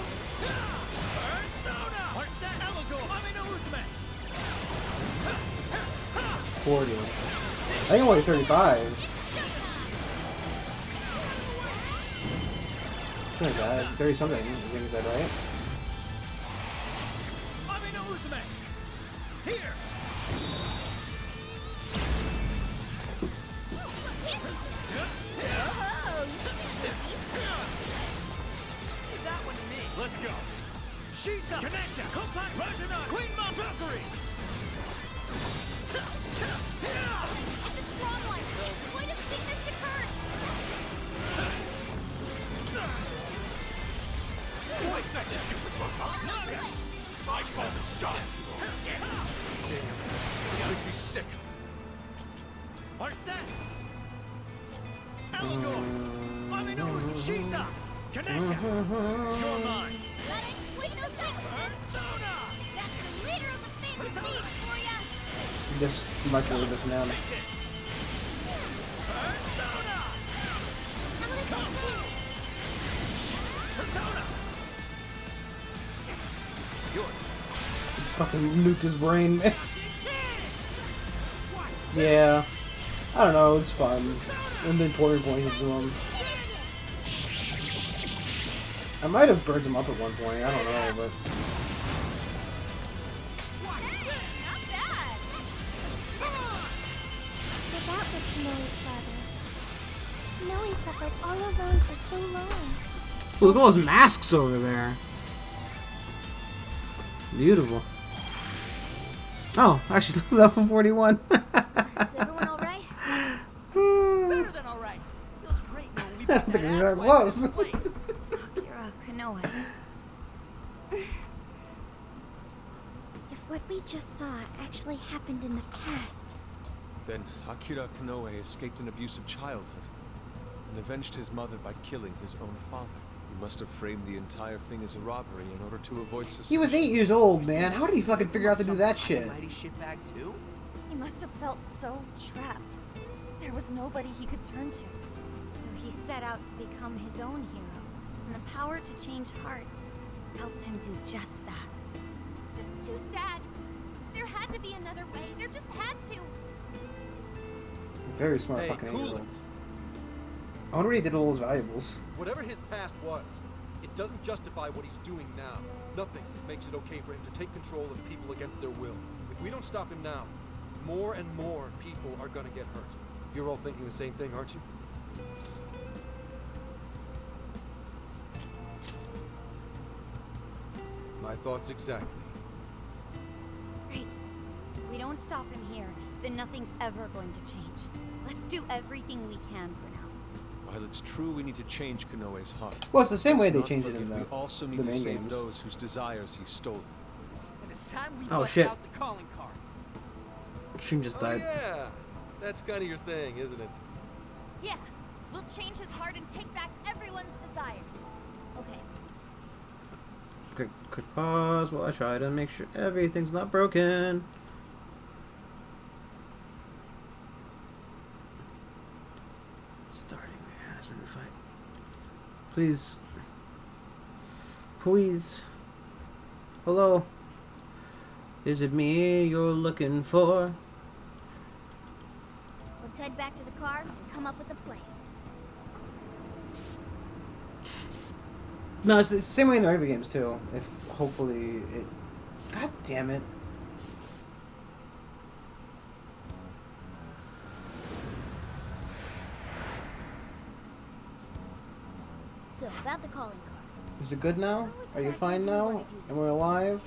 40. I think I'm only 35. Something like that. 30 something. I think, is that right? Here. That one to me. Let's go. Shisa, Ganesha, Kopai, Rajana, Queen Mom, Valkyrie. It's a strong one. Point of sickness to curse. Like that stupid fucker. Yes. I call the shot. Damn. It makes me sick. Arsene. Elagor. Aminos, Shisa, Ganesha. You're mine. Gotta exploit those weaknesses. Persona. That's the leader of the famous team for ya. This microwave this now. Persona. I'm gonna take two. Persona. Yours. Just fucking nuked his brain. Yeah. I don't know, it's fun. And then pouring points into him. I might have burned him up at one point, I don't know, but... So that was Konoe's father. Konoe suffered all alone for so long. Look at all those masks over there. Beautiful. Oh, actually, level 41. Is everyone alright? Better than alright. Feels great knowing we beat that That ass close. place. Akira Konoe. What we just saw actually happened in the past. Then Akira Konoe escaped an abusive childhood and avenged his mother by killing his own father. He must have framed the entire thing as a robbery in order to avoid suspicion. He was 8 years old, man. How did he fucking figure out to do that shit? Mighty shitbag too? He must have felt so trapped. There was nobody he could turn to. So he set out to become his own hero, and the power to change hearts helped him do just that. It's just too sad. There had to be another way. There just had to. Very smart Hey, fucking cool 8-year-old. it. I wonder what he did with all his valuables. Whatever his past was, it doesn't justify what he's doing now. Nothing makes it okay for him to take control of people against their will. If we don't stop him now, more and more people are gonna get hurt. You're all thinking the same thing, aren't you? My thoughts exactly. Right. If we don't stop him here, then nothing's ever going to change. Let's do everything we can for now. While it's true we need to change Konoe's heart. Well, it's the same way let's they not changed it forget in we also need the to main save games. those whose desires he stole. And it's time we Oh, bust shit. out the calling card. Stream just died. Yeah, that's kind of your thing, isn't it? Yeah, we'll change his heart and take back everyone's desires. Okay. Quick pause while I try to make sure everything's not broken. Starting as in the fight. Please. Please. Hello. Is it me you're looking for? Let's head back to the car and come up with a plan. No, it's the same way in the regular games too. If hopefully it. God damn it. So, about the calling card. Is it good now? Are you fine now? Am I alive?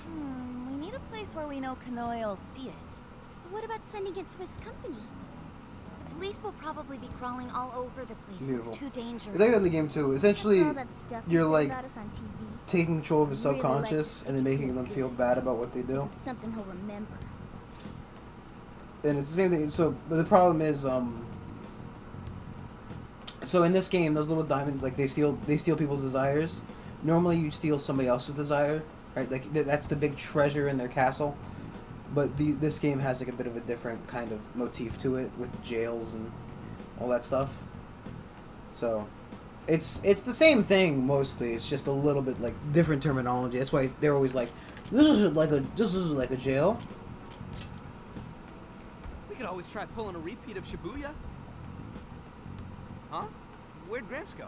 We need a place where we know Konoe will see it. What about sending it to his company? The police will probably be crawling all over the place. Beautiful. It's too dangerous. It's like that in the game too. Essentially, All that stuff they you're say like about us on TV. taking control of his Really like subconscious to and then stick it making to them the feel good. bad about what they do. Something he'll remember. And it's the same thing. So, but the problem is, so in this game, those little diamonds, like they steal people's desires. Normally, you'd steal somebody else's desire, right? Like that's the big treasure in their castle. But this game has like a bit of a different kind of motif to it with jails and all that stuff. So, it's the same thing mostly. It's just a little bit like different terminology. That's why they're always like, this is like a jail. We could always try pulling a repeat of Shibuya. Huh? Where'd Gramps go?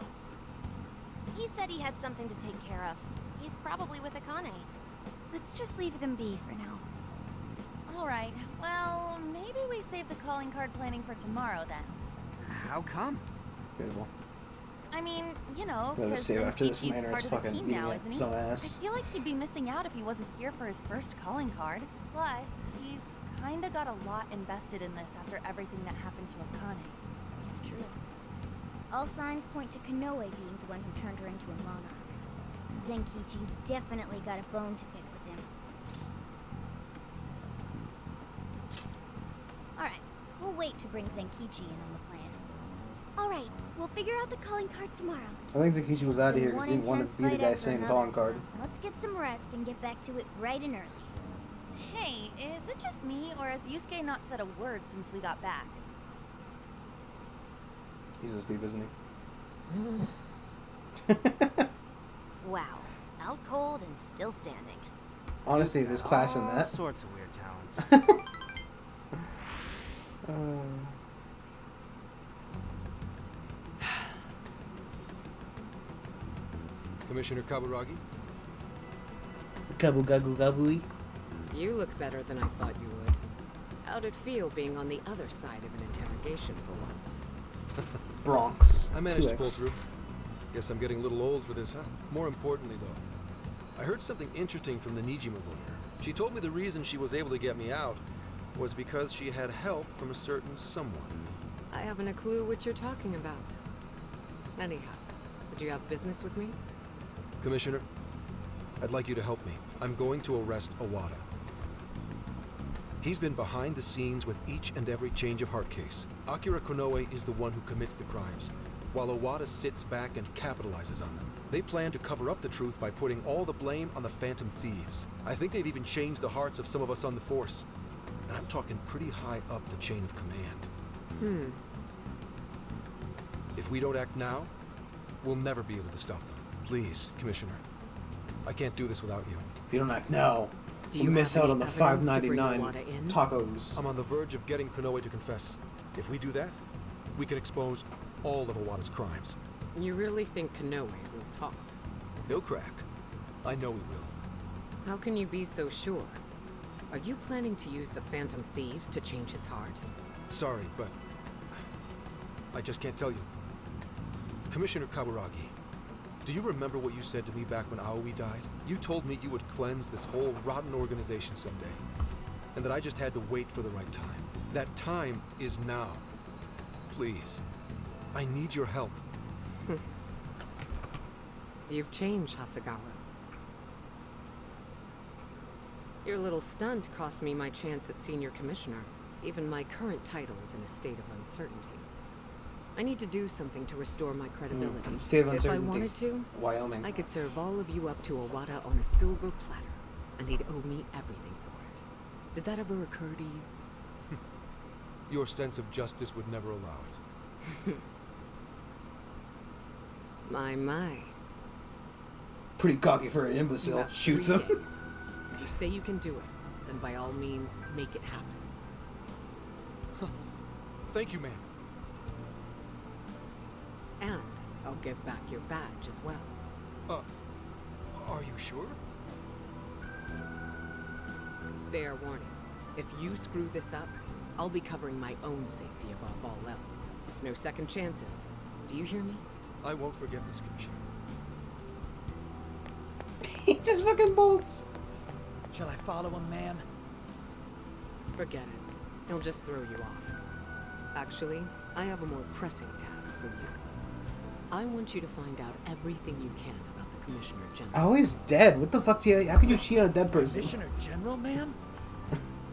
He said he had something to take care of. He's probably with Akane. Let's just leave them be for now. Alright, well, maybe we save the calling card planning for tomorrow then. How come? Beautiful. I mean, you know, Gonna because save after this Zenkichi's Maynard's part of the fucking team eating now, it isn't he? some I ass. feel like he'd be missing out if he wasn't here for his first calling card. Plus, he's kinda got a lot invested in this after everything that happened to Akane. It's true. All signs point to Konoe being the one who turned her into a monarch. Zenkichi's definitely got a bone to pick with him. Alright, we'll wait to bring Zenkichi in on the plan. Alright, we'll figure out the calling card tomorrow. I think Zenkichi was out of here because he One didn't want intense to be the fight guy after saying the another, calling card. so let's get some rest and get back to it bright and early. Hey, is it just me, or has Yusuke not said a word since we got back? He's asleep, isn't he? Wow. Out cold and still standing. Honestly, there's class in All that. sorts of weird talents. Commissioner Kaburagi? Gabu gabu gabui. You look better than I thought you would. How'd it feel being on the other side of an interrogation for once? Bronx. I managed to 2X. pull through. Guess I'm getting a little old for this, huh? More importantly, though, I heard something interesting from the Nijima lawyer. She told me the reason she was able to get me out was because she had help from a certain someone. I haven't a clue what you're talking about. Anyhow, would you have business with me? Commissioner, I'd like you to help me. I'm going to arrest Owada. He's been behind the scenes with each and every change of heart case. Akira Konoe is the one who commits the crimes, while Owada sits back and capitalizes on them. They plan to cover up the truth by putting all the blame on the Phantom Thieves. I think they've even changed the hearts of some of us on the Force. And I'm talking pretty high up the chain of command. If we don't act now, we'll never be able to stop them. Please, Commissioner. I can't do this without you. If you don't act now, Do we'll you miss have out any on the evidence to bring $5.99 Owada in? tacos. I'm on the verge of getting Konoe to confess. If we do that, we can expose all of Owada's crimes. You really think Konoe will talk? He'll crack. I know he will. How can you be so sure? Are you planning to use the Phantom Thieves to change his heart? Sorry, but I just can't tell you. Commissioner Kaburagi, do you remember what you said to me back when Aoi died? You told me you would cleanse this whole rotten organization someday, and that I just had to wait for the right time. That time is now. Please, I need your help. You've changed, Hasegawa. Your little stunt cost me my chance at senior commissioner. Even my current title is in a state of uncertainty. I need to do something to restore my credibility. State of If I uncertainty. wanted to, Wyoming. I could serve all of you up to Owada on a silver platter, and he'd owe me everything for it. Did that ever occur to you? Your sense of justice would never allow it. My. Pretty cocky for an imbecile. You have Shoots 3 him. days. If you say you can do it, then by all means, make it happen. Thank you, ma'am. And I'll give back your badge as well. Are you sure? Fair warning. If you screw this up, I'll be covering my own safety above all else. No second chances. Do you hear me? I won't forget this, Commissioner. He just fucking bolts. Shall I follow him, ma'am? Forget it. He'll just throw you off. Actually, I have a more pressing task for you. I want you to find out everything you can about the Commissioner General. Always dead. What the fuck do you... How could you cheat on a dead person? Commissioner General, ma'am?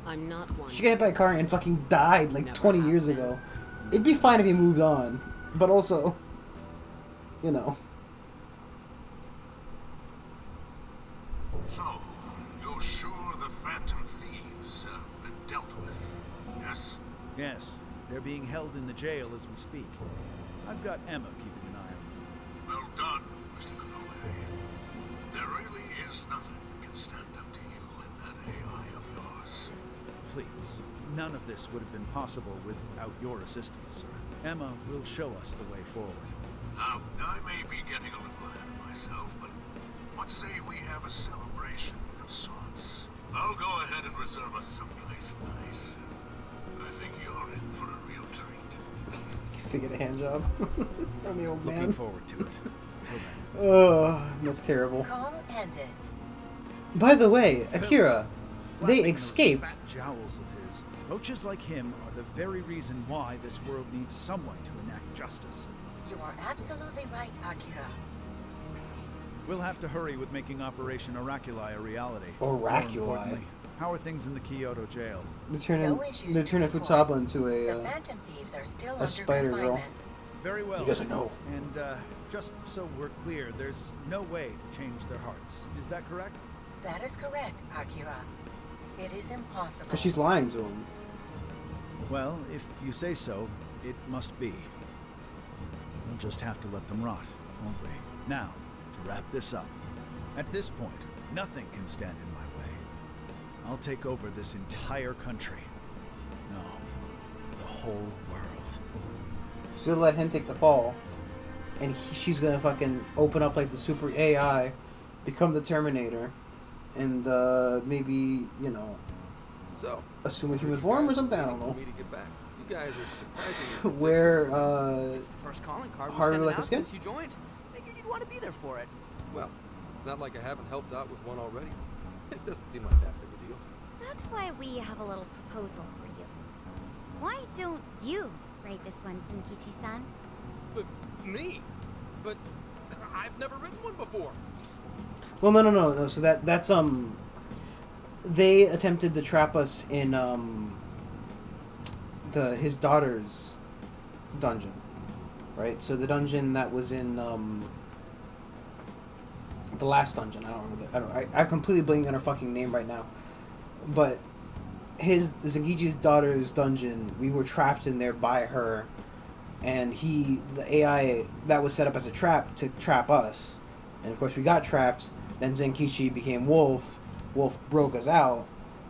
I'm not one. She got hit by a car and fucking died like 20 years ago. It'd be fine if he moved on. But also... You know. So, you're sure the Phantom Thieves have been dealt with, yes? Yes, they're being held in the jail as we speak. I've got Emma keeping an eye on them. Well done, Mr. Konoe. There really is nothing that can stand up to you and that AI of yours. Please, none of this would have been possible without your assistance, sir. Emma will show us the way forward. Now, I may be getting a little ahead of myself, but let's say we have a celebration of sorts. I'll go ahead and reserve us someplace nice. I think you're in for a real treat. He's to get a hand job from the old man. Looking forward to it. Oh, that's terrible. Call ended. By the way, Akira, they Flapping escaped. those fat jowls of his. Roaches like him are the very reason why this world needs someone to enact justice. You are absolutely right, Akira. We'll have to hurry with making Operation Oraculi a reality. Oraculi? More importantly, how are things in the Kyoto jail? They're turning, No issues they're to turning report. Futaba into The a Phantom Thieves are still a under spider girl. confinement. Very well. He doesn't know. And just so we're clear, there's no way to change their hearts. Is that correct? That is correct, Akira. It is impossible. Because she's lying to him. Well, if you say so, it must be. We'll just have to let them rot, won't we? Now, to wrap this up. At this point, nothing can stand in my way. I'll take over this entire country. No, the whole world. She'll let him take the fall. And she's gonna fucking open up like the super AI, become the Terminator, and maybe, you know, So, assume a human form or something. I don't for know. me to get back. You guys are surprisingly Where It's the first calling card we harder sent like a out skin? since you joined. Figured you'd want to be there for it. Well, it's not like I haven't helped out with one already. It doesn't seem like that big a deal. That's why we have a little proposal for you. Why don't you write this one, Zenkichi-san? But me? But I've never written one before. Well, no. So that's they attempted to trap us in his daughter's dungeon, right? So the dungeon that was in the last dungeon. I don't remember. I completely blanking on her fucking name right now, but Zenkichi's daughter's dungeon. We were trapped in there by her, and the AI that was set up as a trap to trap us, and of course we got trapped. Then Zenkichi became Wolf. Wolf broke us out,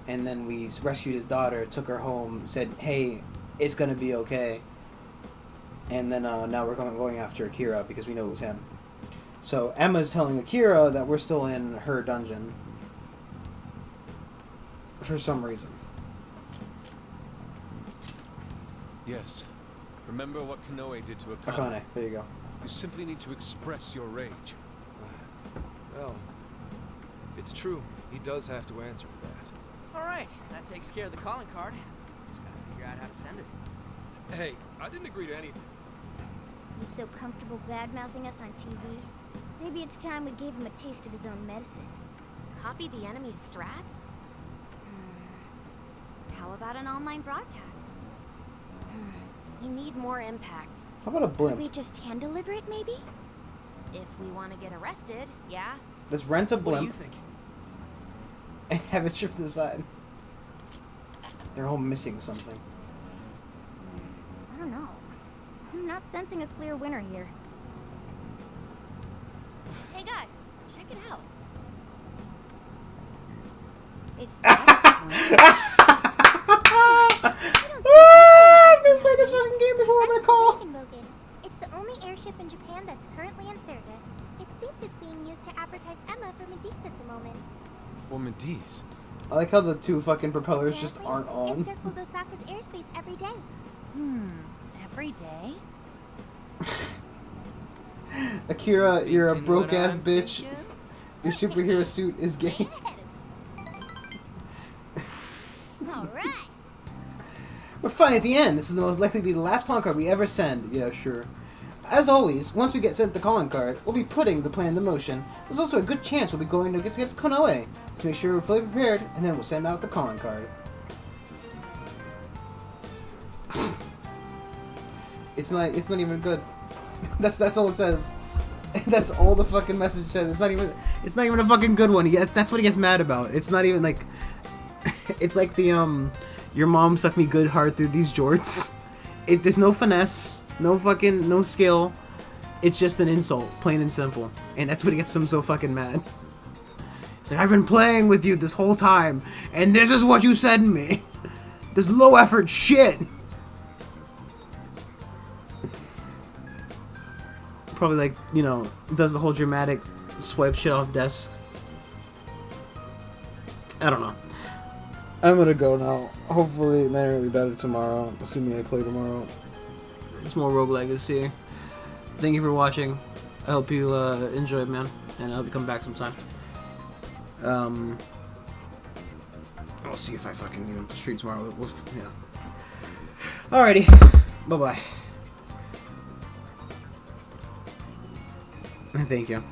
and then we rescued his daughter, took her home, said, "Hey, it's gonna be okay." And then now we're going after Akira because we know it was him. So Emma's telling Akira that we're still in her dungeon for some reason. Yes. Remember what Konoe did to Akane? Akane, there you go. You simply need to express your rage. Well, it's true. He does have to answer for that. Alright, that takes care of the calling card. Just gotta figure out how to send it. Hey, I didn't agree to anything. He's so comfortable bad-mouthing us on TV. Maybe it's time we gave him a taste of his own medicine. Copy the enemy's strats? How about an online broadcast? We need more impact. How about a Could blimp? we just hand-deliver it, maybe? If we want to get arrested, yeah. Let's rent a What do blimp you think? and have it stripped to the side. They're all missing something. I don't know. I'm not sensing a clear winner here. Hey guys, check it out. Is I've never played this fucking game before. I'm gonna call. Regenbogen. It's the only airship in Japan that's currently in service. It seems it's being used to advertise Emma for Medice at the moment. For Medice? I like how the two fucking propellers just aren't It on. circles Osaka's airspace every day. Every day? Akira, you're a Thinking broke what ass I'm bitch. thinking? Your superhero suit is gay. Alright. We're fine at the end. This is the most likely to be the last calling card we ever send. Yeah, sure. As always, once we get sent the calling card, we'll be putting the plan into motion. There's also a good chance we'll be going against Konoe. To make sure we're fully prepared, and then we'll send out the calling card. It's not even good. That's all it says. That's all the fucking message says. It's not even a fucking good one. That's what he gets mad about. It's not even like it's like the your mom sucked me good hard through these jorts. There's no finesse, no skill. It's just an insult, plain and simple. And that's what gets him so fucking mad. He's like, I've been playing with you this whole time, and this is what you said to me. This low effort shit. Probably like, does the whole dramatic swipe shit off desk. I don't know. I'm gonna go now. Hopefully, man, will be better tomorrow. Assuming I play tomorrow. It's more Rogue Legacy. Thank you for watching. I hope you enjoyed, man, and I hope you come back sometime. I'll see if I fucking stream tomorrow. Alrighty, bye bye. Thank you.